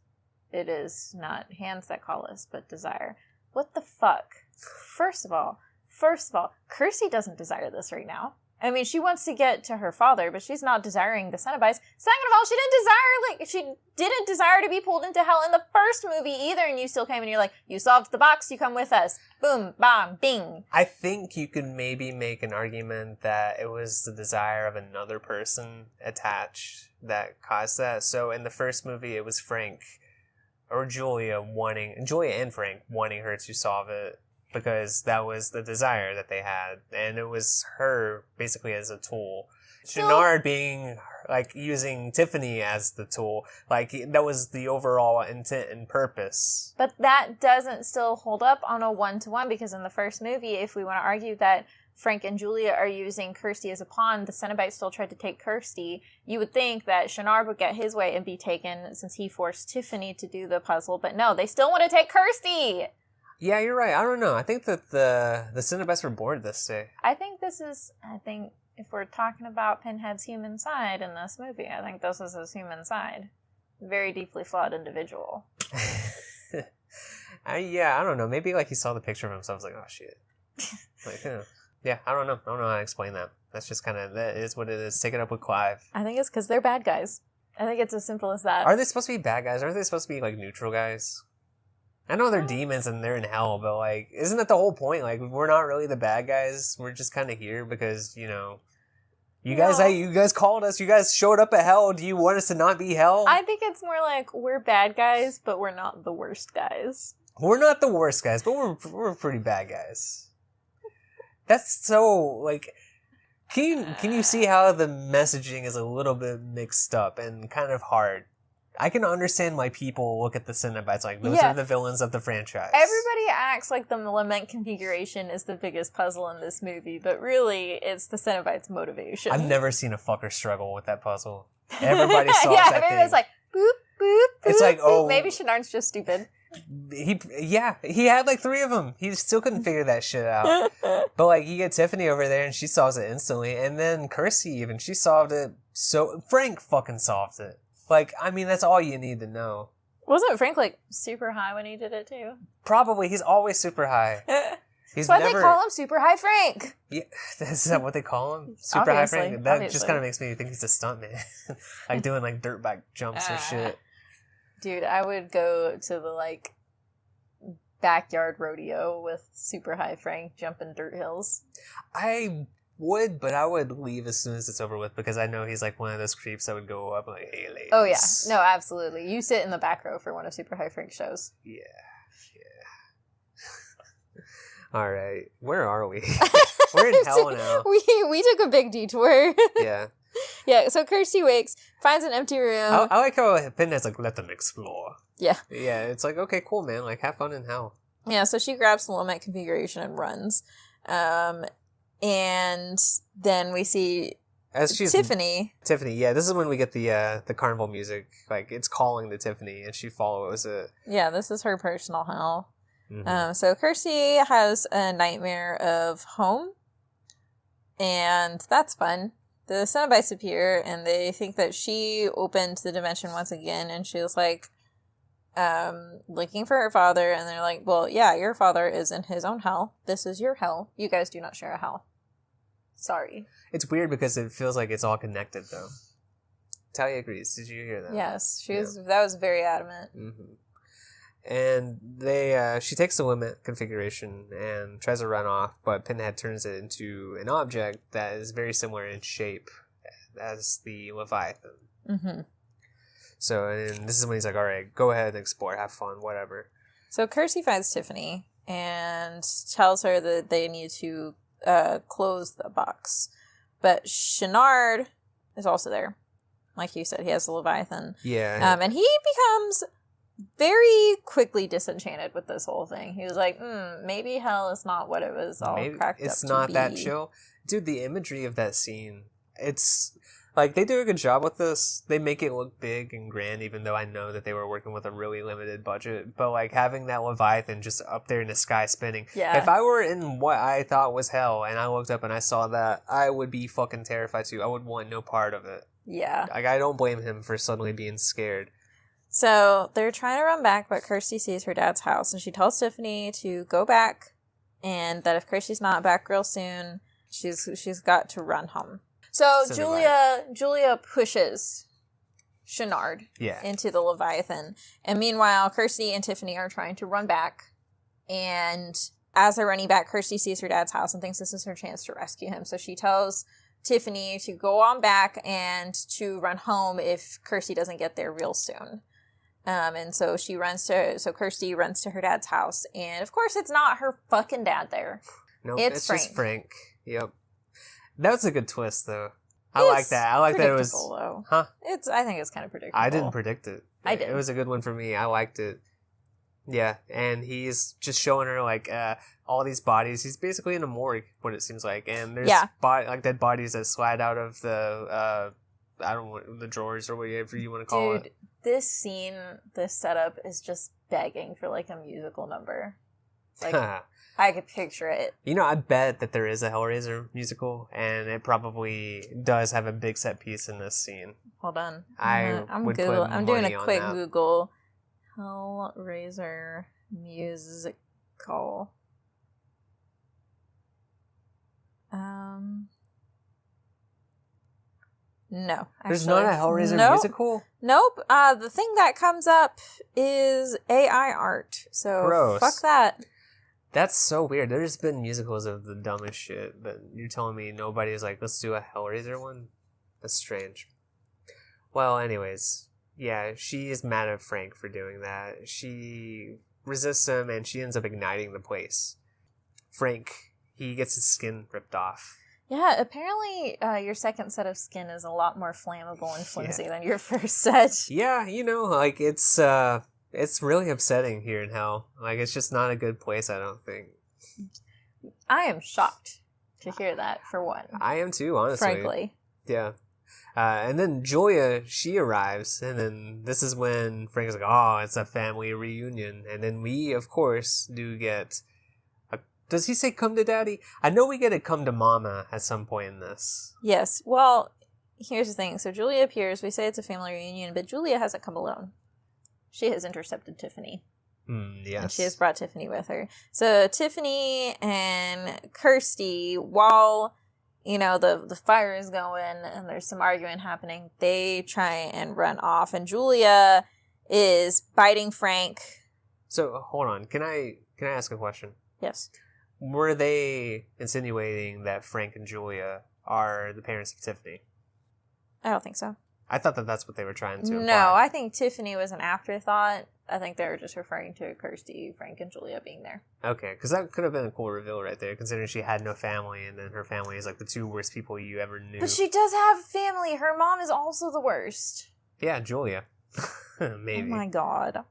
it is not hands that call us, but desire. What the fuck? First of all, Kirsty doesn't desire this right now. I mean, she wants to get to her father, but she's not desiring the Cenobites. Second of all, she didn't desire to be pulled into hell in the first movie either, and you still came and you're like, you solved the box, you come with us. Boom, bam, bing. I think you could maybe make an argument that it was the desire of another person attached that caused that. So in the first movie, it was Frank or Julia and Frank wanting her to solve it, because that was the desire that they had, and it was her basically as a tool. Channard being like using Tiffany as the tool, like that was the overall intent and purpose. But that doesn't still hold up on a one-to-one, because in the first movie, if we want to argue that Frank and Julia are using Kirsty as a pawn, the Cenobites still tried to take Kirsty. You would think that Channard would get his way and be taken since he forced Tiffany to do the puzzle, but no, they still want to take Kirsty! Yeah, you're right. I don't know. I think that the Cenobites were bored this day. I think if we're talking about Pinhead's human side in this movie, I think this is his human side. Very deeply flawed individual. I don't know. Maybe like he saw the picture of himself, was like, oh shit. Like, yeah, I don't know. I don't know how to explain that. That's just that is what it is. Take it up with Clive. I think it's because they're bad guys. I think it's as simple as that. Are they supposed to be bad guys? Aren't they supposed to be like neutral guys? I know they're demons and they're in hell, but like, isn't that the whole point? Like, we're not really the bad guys. We're just kind of here because, you guys called us. You guys showed up at hell. Do you want us to not be hell? I think it's more like we're bad guys, but we're not the worst guys. We're not the worst guys, but we're pretty bad guys. That's so like. Can you see how the messaging is a little bit mixed up and kind of hard? I can understand why people look at the Cenobites like those are the villains of the franchise. Everybody acts like the lament configuration is the biggest puzzle in this movie, but really it's the Cenobites' motivation. I've never seen a fucker struggle with that puzzle. Everybody solves that thing. Everybody's like, boop, boop, boop. It's like, oh. Maybe Channard's just stupid. He had like 3 of them. He still couldn't figure that shit out. But like, you get Tiffany over there and she solves it instantly. And then Kirsty even, she solved it. So Frank fucking solved it. Like, I mean, that's all you need to know. Wasn't Frank, like, super high when he did it, too? Probably. He's always super high. That's why they call him Super High Frank. Yeah, is that what they call him? Super High Frank? That just kind of makes me think he's a stuntman. Like, doing, like, dirtbag jumps or shit. Dude, I would go to the, like, backyard rodeo with Super High Frank jumping dirt hills. I would, but I would leave as soon as it's over with because I know he's like one of those creeps that would go up like, hey, ladies. Oh, yeah. No, absolutely. You sit in the back row for one of Super High Frank's shows. Yeah. All right. Where are we? We're in hell now. We took a big detour. Yeah. Yeah, so Kirsty wakes, finds an empty room. I like how Pinhead's like, let them explore. Yeah. Yeah, it's like, okay, cool, man. Like, have fun in hell. Yeah, so she grabs the lament configuration and runs. And then we see Tiffany. Tiffany, yeah. This is when we get the carnival music. Like, it's calling to Tiffany, and she follows it. Yeah, this is her personal hell. Mm-hmm. So Kirsty has a nightmare of home, and that's fun. The Cenobites appear, and they think that she opened the dimension once again, and she was like, looking for her father, and they're like, well, yeah, your father is in his own hell. This is your hell. You guys do not share a hell. Sorry. It's weird because it feels like it's all connected, though. Talia agrees. Did you hear that? Yes, that was very adamant. Mm-hmm. And she takes the limit configuration and tries to run off, but Pinhead turns it into an object that is very similar in shape as the Leviathan. Mm-hmm. So, and this is when he's like, all right, go ahead and explore, have fun, whatever. So Kirsty finds Tiffany and tells her that they need to close the box. But Channard is also there. Like you said, he has the Leviathan. Yeah. And he becomes very quickly disenchanted with this whole thing. He was like, maybe hell is not what it was all cracked up to be. It's not that chill. Dude, the imagery of that scene, it's Like, they do a good job with this. They make it look big and grand, even though I know that they were working with a really limited budget. But, like, having that Leviathan just up there in the sky spinning. Yeah. If I were in what I thought was hell and I looked up and I saw that, I would be fucking terrified too. I would want no part of it. Yeah. Like, I don't blame him for suddenly being scared. So they're trying to run back, but Kirsty sees her dad's house, and she tells Tiffany to go back, and that if Kirsty's not back real soon, she's got to run home. So Julia pushes Channard into the Leviathan. And meanwhile, Kirsty and Tiffany are trying to run back. And as they're running back, Kirsty sees her dad's house and thinks this is her chance to rescue him. So she tells Tiffany to go on back and to run home if Kirsty doesn't get there real soon. And so Kirsty runs to her dad's house. And of course, it's not her fucking dad there. Nope, it's Frank. Just Frank. Yep. That was a good twist, though. I like that. I like that it was... Though. Huh? I think it's kind of predictable. I didn't predict it. I did. It was a good one for me. I liked it. Yeah, and he's just showing her, like, all these bodies. He's basically in a morgue, what it seems like. And there's dead bodies that slide out of the, the drawers or whatever you want to call it. This scene, this setup is just begging for, like, a musical number. Like... I could picture it. You know, I bet that there is a Hellraiser musical, and it probably does have a big set piece in this scene. Hold on. I'm doing a quick Google. Hellraiser musical. No. There's not a Hellraiser musical? Nope. The thing that comes up is AI art. So gross. Fuck that. That's so weird. There's been musicals of the dumbest shit, but you're telling me nobody's like, let's do a Hellraiser one? That's strange. Well, anyways, yeah, she is mad at Frank for doing that. She resists him, and she ends up igniting the place. Frank, he gets his skin ripped off. Yeah, apparently your second set of skin is a lot more flammable and flimsy than your first set. Yeah, you know, like, it's really upsetting here in hell. Like, it's just not a good place, I don't think. I am shocked to hear that, for one. I am too, honestly. Frankly. Yeah. And then Julia, she arrives, and then this is when Frank is like, oh, it's a family reunion. And then we, of course, do get... does he say come to daddy? I know we get a come to mama at some point in this. Yes. Well, here's the thing. So Julia appears. We say it's a family reunion, but Julia hasn't come alone. She has intercepted Tiffany. Yes. And she has brought Tiffany with her. So Tiffany and Kirsty, while, you know, the fire is going and there's some arguing happening, they try and run off. And Julia is biting Frank. So, hold on. Can I ask a question? Yes. Were they insinuating that Frank and Julia are the parents of Tiffany? I don't think so. I thought that that's what they were trying to imply. No, I think Tiffany was an afterthought. I think they were just referring to Kirsty, Frank, and Julia being there. Okay, because that could have been a cool reveal right there, considering she had no family, and then her family is like the two worst people you ever knew. But she does have family. Her mom is also the worst. Yeah, Julia. Maybe. Oh my god.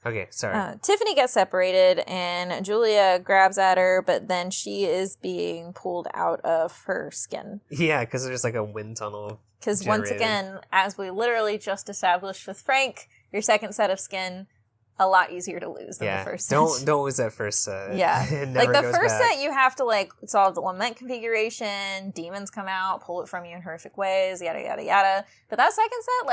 Okay, sorry. Tiffany gets separated, and Julia grabs at her, but then she is being pulled out of her skin. Yeah, because there's like a wind tunnel. Because once again, as we literally just established with Frank, your second set of skin, a lot easier to lose than the first set. Don't lose that first set. Yeah. It never like the goes first back. set, you have to like solve the lament configuration, demons come out, pull it from you in horrific ways, yada yada yada. But that second set,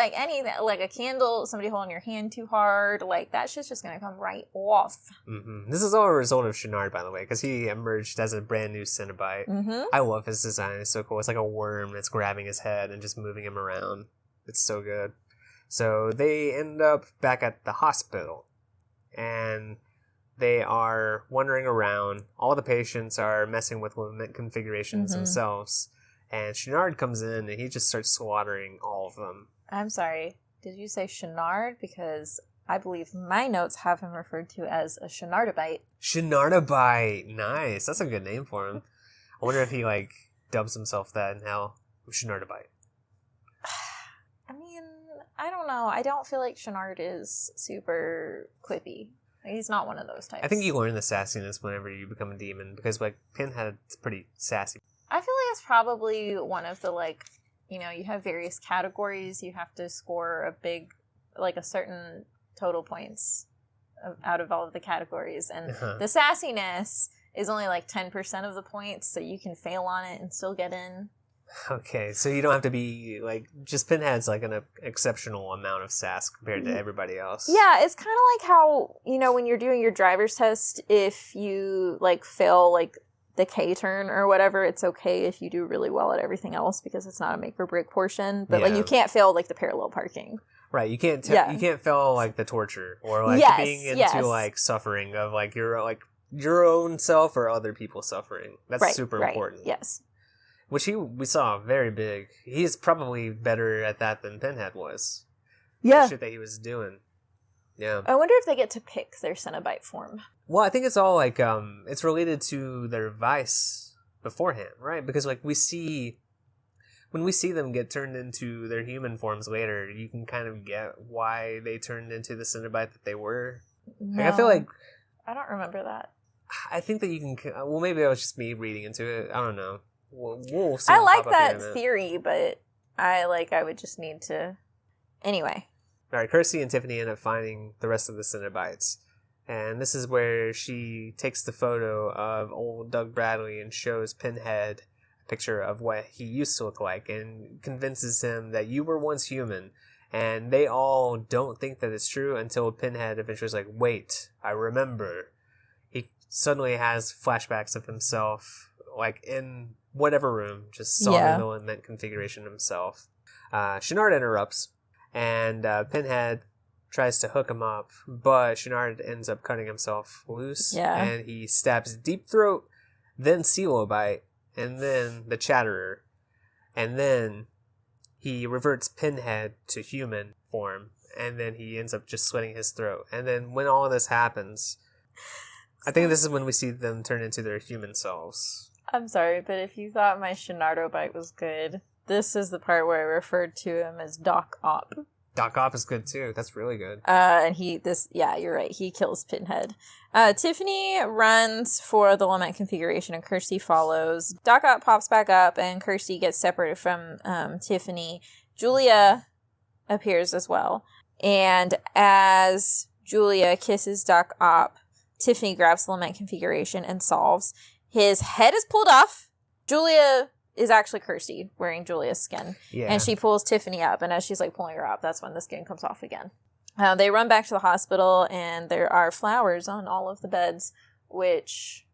like a candle, somebody holding your hand too hard, like that shit's just gonna come right off. Mm-hmm. This is all a result of Channard, by the way, because he emerged as a brand new Cenobite. Mm-hmm. I love his design. It's so cool. It's like a worm that's grabbing his head and just moving him around. It's so good. So they end up back at the hospital. And they are wandering around. All the patients are messing with lament configurations themselves. And Channard comes in and he just starts slaughtering all of them. I'm sorry. Did you say Channard? Because I believe my notes have him referred to as a Channardabite. Channardabite. Nice. That's a good name for him. I wonder if he, like, dubs himself that in hell. Channardabite. I mean, I don't know. I don't feel like Channard is super quippy. He's not one of those types. I think you learn the sassiness whenever you become a demon, because, like, Pinhead's pretty sassy. I feel like it's probably one of the, like, you have various categories. You have to score a certain total points out of all of the categories. And the sassiness is only like 10% of the points, so you can fail on it and still get in. Okay, so you don't have to be, like, just Pinhead's, like, an exceptional amount of sass compared to everybody else. Yeah, it's kind of like how, when you're doing your driver's test, if you, like, fail, like, the K-turn or whatever, it's okay if you do really well at everything else because it's not a make-or-break portion. But, like, you can't fail, like, the parallel parking. Right, you can't you can't fail, like, the torture or, like, being into, like, suffering of, like, your own self or other people's suffering. That's super important. Yes. Which we saw very big. He's probably better at that than Pinhead was. Yeah. The shit that he was doing. Yeah. I wonder if they get to pick their Cenobite form. Well, I think it's all like, it's related to their vice beforehand, right? Because, like, when we see them get turned into their human forms later, you can kind of get why they turned into the Cenobite that they were. No, like, I feel like... I don't remember that. I think that you can... Well, maybe it was just me reading into it. I don't know. We'll see. I like that theory, but I would just need to... Anyway. Alright, Kirsty and Tiffany end up finding the rest of the Cenobites. And this is where she takes the photo of old Doug Bradley and shows Pinhead a picture of what he used to look like and convinces him that you were once human. And they all don't think that it's true until Pinhead eventually is like, wait, I remember. He suddenly has flashbacks of himself, like, in whatever room, just solving the lament configuration himself. Shenard interrupts, and Pinhead tries to hook him up, but Shenard ends up cutting himself loose, and he stabs Deep Throat, then Celobite, and then the Chatterer, and then he reverts Pinhead to human form, and then he ends up just slitting his throat. And then when all of this happens, I think this is when we see them turn into their human selves. I'm sorry, but if you thought my Shenardo bite was good, this is the part where I referred to him as Doc Opp. Doc Opp is good too. That's really good. And you're right. He kills Pinhead. Tiffany runs for the lament configuration and Kirsty follows. Doc Opp pops back up and Kirsty gets separated from Tiffany. Julia appears as well. And as Julia kisses Doc Opp, Tiffany grabs the lament configuration and solves. His head is pulled off. Julia is actually Kirsty wearing Julia's skin. Yeah. And she pulls Tiffany up. And as she's like pulling her up, that's when the skin comes off again. They run back to the hospital and there are flowers on all of the beds, which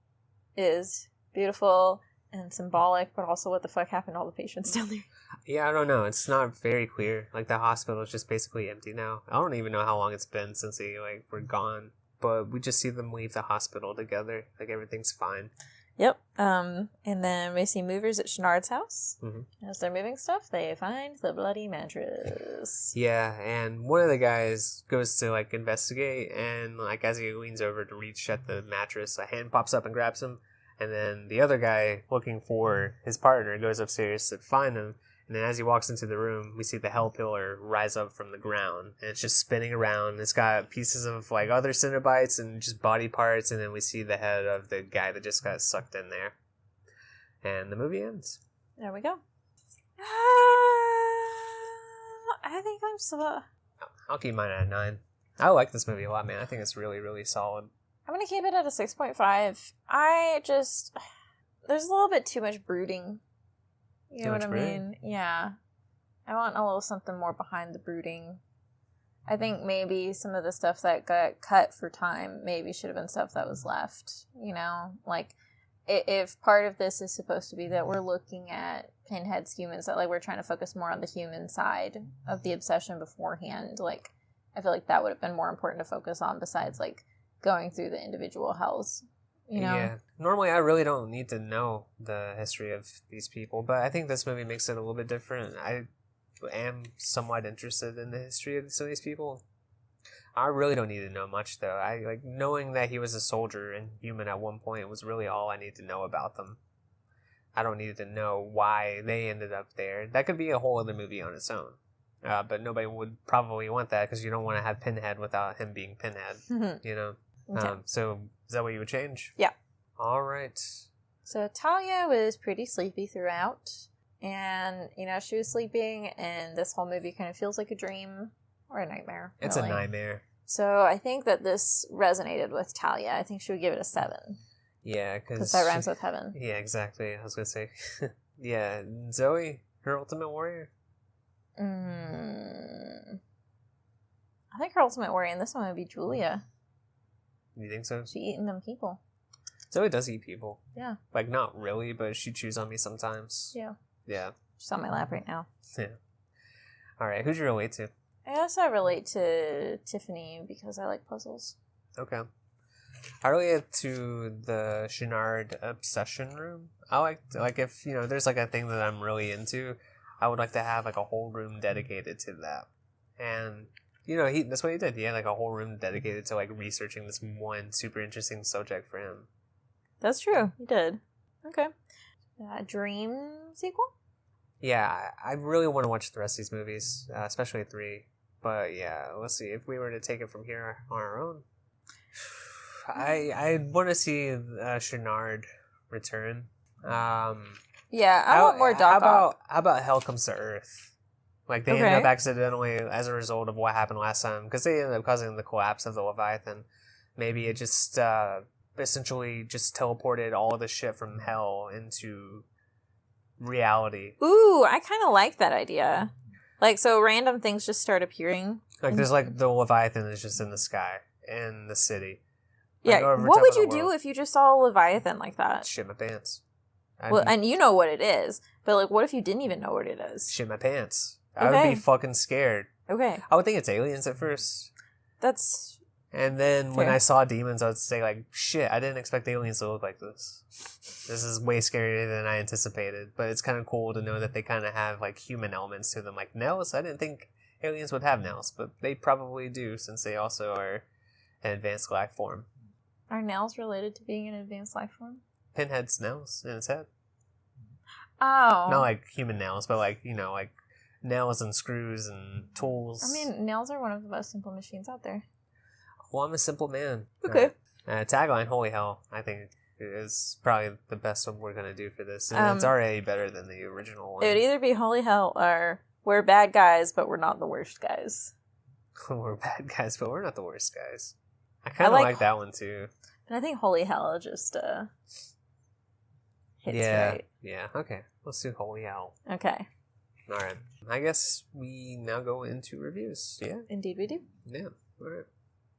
is beautiful and symbolic, but also what the fuck happened to all the patients down there? Yeah, I don't know. It's not very clear. Like, the hospital is just basically empty now. I don't even know how long it's been since they, like, were gone. But we just see them leave the hospital together. Like, everything's fine. Yep. And then we see movers at Shenard's house. Mm-hmm. As they're moving stuff, they find the bloody mattress. Yeah, and one of the guys goes to, like, investigate, and, like, as he leans over to reach at the mattress, a hand pops up and grabs him, and then the other guy, looking for his partner, goes upstairs to find him, and then as he walks into the room, we see the Hell Pillar rise up from the ground, and it's just spinning around. It's got pieces of, like, other Cenobites and just body parts, and then we see the head of the guy that just got sucked in there. And the movie ends. There we go. I think I'm so... I'll keep mine at 9. I like this movie a lot, man. I think it's really, really solid. I'm going to keep it at a 6.5. There's a little bit too much brooding. You know what I mean? Yeah. I want a little something more behind the brooding. I think maybe some of the stuff that got cut for time maybe should have been stuff that was left. You know? Like, if part of this is supposed to be that we're looking at Pinhead's humans, that, like, we're trying to focus more on the human side of the obsession beforehand, like, I feel like that would have been more important to focus on besides, like, going through the individual hells. You know? Yeah. Normally, I really don't need to know the history of these people, but I think this movie makes it a little bit different. I am somewhat interested in the history of some of these people. I really don't need to know much, though. I like knowing that he was a soldier and human at one point was really all I need to know about them. I don't need to know why they ended up there. That could be a whole other movie on its own. But nobody would probably want that because you don't want to have Pinhead without him being Pinhead, you know? Okay. So is that what you would change? Yeah. All right. So Talia was pretty sleepy throughout. And, she was sleeping, and this whole movie kind of feels like a dream or a nightmare. It's really. a nightmare. So I think that this resonated with Talia. I think she would give it a 7. Yeah, because that rhymes with heaven. Yeah, exactly. I was gonna say. Yeah, Zoe, her ultimate warrior. I think her ultimate warrior in this one would be Julia. You think so? She eating them people. Zoe does eat people. Yeah. Like, not really, but she chews on me sometimes. Yeah. Yeah. She's on my lap right now. Yeah. All right, who'd you relate to? I guess I relate to Tiffany because I like puzzles. Okay. I relate to the Chenard obsession room. I like if, there's like a thing that I'm really into, I would like to have like a whole room dedicated to that. And, that's what he did. He had like a whole room dedicated to like researching this one super interesting subject for him. That's true. He did. Okay. Dream sequel? Yeah, I really want to watch the rest of these movies, especially 3. But yeah, let's see. If we were to take it from here on our own, I want to see Chenard return. Yeah, I want more Doc Ock. How about Hell Comes to Earth? Like, they end up accidentally, as a result of what happened last time, because they ended up causing the collapse of the Leviathan. Maybe it just essentially just teleported all of the shit from hell into reality. Ooh, I kind of like that idea. Like, so random things just start appearing. Like, there's like the Leviathan is just in the sky, in the city. Yeah, what would you do if you just saw a Leviathan like that? Shit my pants. And you know what it is, but like, what if you didn't even know what it is? Shit my pants. I would be fucking scared. Okay. I would think it's aliens at first. And then when I saw demons, I would say like, shit, I didn't expect aliens to look like this. This is way scarier than I anticipated. But it's kind of cool to know that they kind of have like human elements to them. Like nails, I didn't think aliens would have nails, but they probably do since they also are an advanced life form. Are nails related to being an advanced life form? Pinhead's nails in his head. Oh. Not like human nails, but like, like nails and screws and tools. I mean, nails are one of the most simple machines out there. Well, I'm a simple man. Okay. Tagline, holy hell, I think is probably the best one we're going to do for this. And it's already better than the original one. It would either be holy hell or we're bad guys, but we're not the worst guys. We're bad guys, but we're not the worst guys. I kind of like that one too. And I think holy hell just hits right. Yeah, okay. Let's do holy hell. Okay. All right. I guess we now go into reviews. Yeah? Indeed we do. Yeah. All right.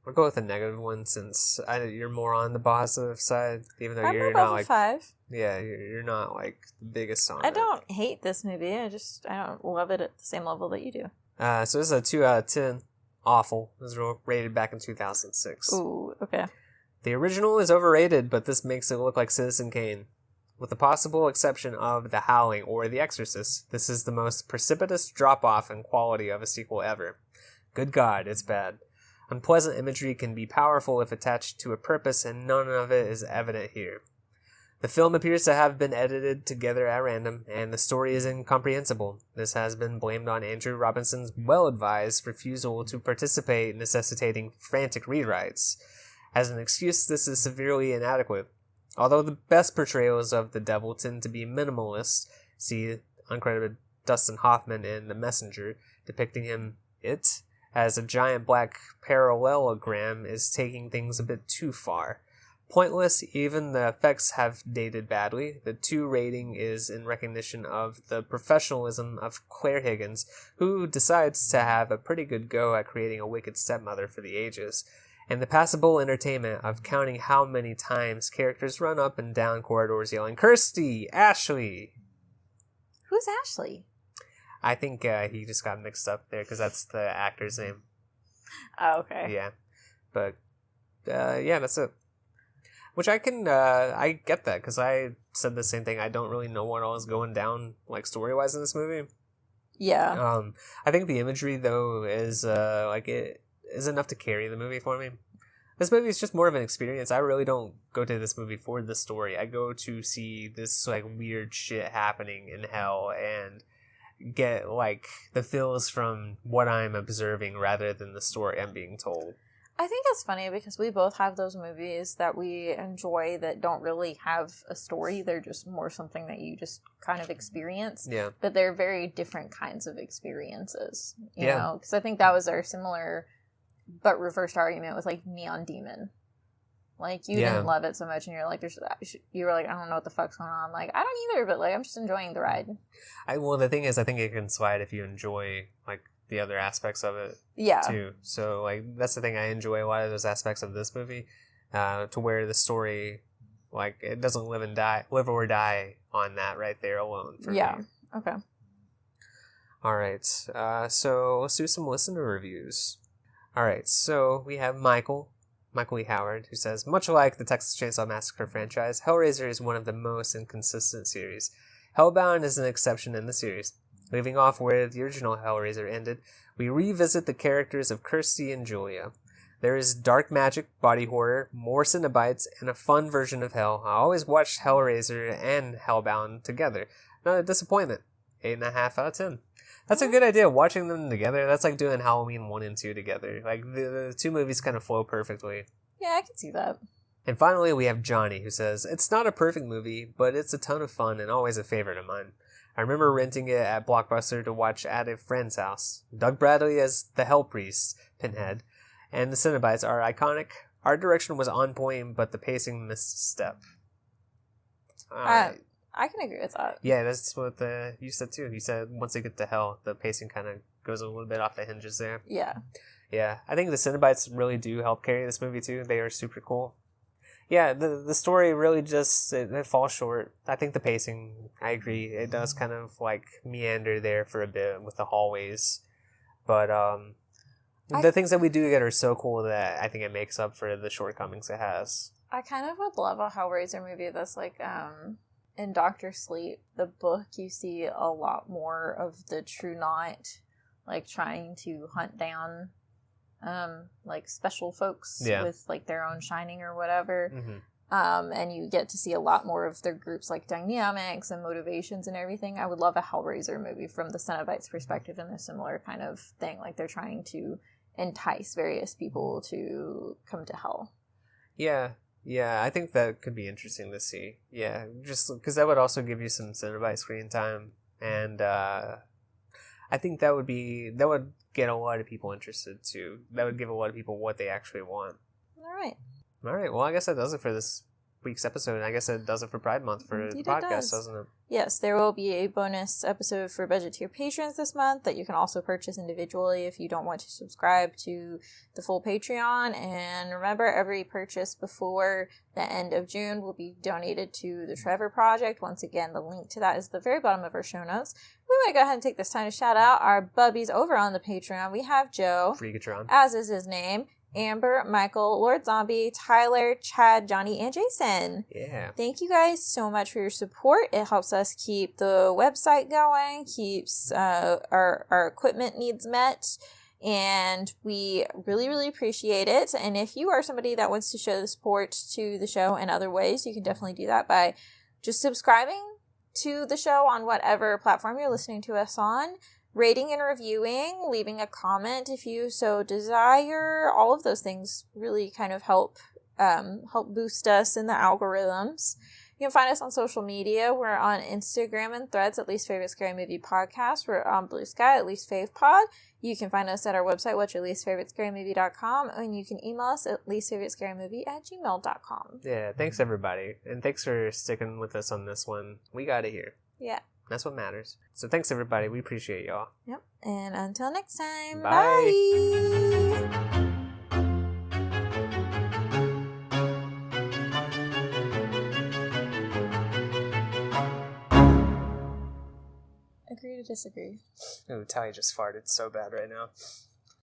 We'll go with a negative one since you're more on the positive side, even though you're not like 5. Yeah, you're not like the biggest on I don't hate this movie. I don't love it at the same level that you do. So this is a 2 out of 10. Awful. This was rated back in 2006. Ooh, okay. The original is overrated, but this makes it look like Citizen Kane. With the possible exception of The Howling or The Exorcist, this is the most precipitous drop-off in quality of a sequel ever. Good God, it's bad. Unpleasant imagery can be powerful if attached to a purpose, and none of it is evident here. The film appears to have been edited together at random, and the story is incomprehensible. This has been blamed on Andrew Robinson's well-advised refusal to participate, necessitating frantic rewrites. As an excuse, this is severely inadequate. Although the best portrayals of the devil tend to be minimalist, see uncredited Dustin Hoffman in The Messenger, depicting him, as a giant black parallelogram is taking things a bit too far. Pointless, even the effects have dated badly. The 2 rating is in recognition of the professionalism of Claire Higgins, who decides to have a pretty good go at creating a wicked stepmother for the ages, and the passable entertainment of counting how many times characters run up and down corridors yelling, "Kirsty! Ashley!" Who's Ashley? I think he just got mixed up there because that's the actor's name. Oh, okay. Yeah. But, yeah, that's it. Which I get that because I said the same thing. I don't really know what all is going down, like, story-wise in this movie. Yeah. I think the imagery, though, is, it is enough to carry the movie for me. This movie is just more of an experience. I really don't go to this movie for the story. I go to see this, like, weird shit happening in hell and get like the feels from what I'm observing rather than the story I'm being told. I think it's funny because we both have those movies that we enjoy that don't really have a story. They're just more something that you just kind of experience. Yeah. But they're very different kinds of experiences, you Yeah. know? Because I think that was our similar but reversed argument with, like, Neon Demon. Like, you didn't love it so much, and you're like, you were like, I don't know what the fuck's going on. I'm like, I don't either, but, like, I'm just enjoying the ride. Well, the thing is, I think it can slide if you enjoy, like, the other aspects of it, too. So, like, that's the thing. I enjoy a lot of those aspects of this movie, to where the story, like, it doesn't live or die on that right there alone for me. Okay. All right. So let's do some listener reviews. All right. So we have Michael E. Howard, who says, much like the Texas Chainsaw Massacre franchise, Hellraiser is one of the most inconsistent series. Hellbound is an exception in the series. Leaving off where the original Hellraiser ended, we revisit the characters of Kirsty and Julia. There is dark magic, body horror, more Cenobites, and a fun version of Hell. I always watched Hellraiser and Hellbound together. Not a disappointment. 8.5 out of 10. That's a good idea, watching them together. That's like doing Halloween 1 and 2 together. Like, the two movies kind of flow perfectly. Yeah, I can see that. And finally, we have Johnny, who says, it's not a perfect movie, but it's a ton of fun and always a favorite of mine. I remember renting it at Blockbuster to watch at a friend's house. Doug Bradley as the Hell Priest, Pinhead, and the Cenobites are iconic. Art direction was on point, but the pacing missed a step. Alright. I can agree with that. Yeah, that's what you said too. You said once they get to Hell, the pacing kind of goes a little bit off the hinges there. Yeah. Yeah, I think the Cenobites really do help carry this movie too. They are super cool. Yeah, the story really just, it falls short. I think the pacing, I agree, it does kind of like meander there for a bit with the hallways. But the things that we do get are so cool that I think it makes up for the shortcomings it has. I kind of would love a Hellraiser movie that's like, in Dr. Sleep, the book, you see a lot more of the True Knot, like, trying to hunt down, like, special folks with, like, their own shining or whatever. Mm-hmm. And you get to see a lot more of their groups, like, dynamics and motivations and everything. I would love a Hellraiser movie from the Cenobites' perspective in a similar kind of thing. Like, they're trying to entice various people to come to Hell. Yeah, I think that could be interesting to see. Yeah, just because that would also give you some Cenobite screen time, and I think that would get a lot of people interested too. That would give a lot of people what they actually want. All right. Well, I guess that does it for this week's episode, and I guess it does it for Pride Month for the podcast, doesn't it? Yes, there will be a bonus episode for budget tier patrons this month that you can also purchase individually if you don't want to subscribe to the full Patreon. And remember, every purchase before the end of June will be donated to the Trevor Project. Once again, the link to that is at the very bottom of our show notes. We want to go ahead and take this time to shout out our bubbies over on the Patreon. We have Joe, Freegatron, as is his name, Amber, Michael, Lord Zombie, Tyler, Chad, Johnny, and Jason. Yeah. Thank you guys so much for your support. It helps us keep the website going, keeps our equipment needs met, and we really, really appreciate it. And if you are somebody that wants to show the support to the show in other ways, you can definitely do that by just subscribing to the show on whatever platform you're listening to us on, rating and reviewing, leaving a comment if you so desire. All of those things really kind of help boost us in the algorithms. You can find us on social media. We're on Instagram and Threads at Least Favorite Scary Movie Podcast. We're on BlueSky at Least Fave Pod. You can find us at our website, what'syourleastfavoritescarymovie.com, and you can email us at leastfavoritescarymovie@gmail.com. Yeah, thanks everybody, and thanks for sticking with us on this one. We got it here. Yeah. That's what matters. So thanks everybody. We appreciate y'all. Yep. And until next time, Bye. bye. Agree to disagree. Ooh, Ty just farted so bad right now.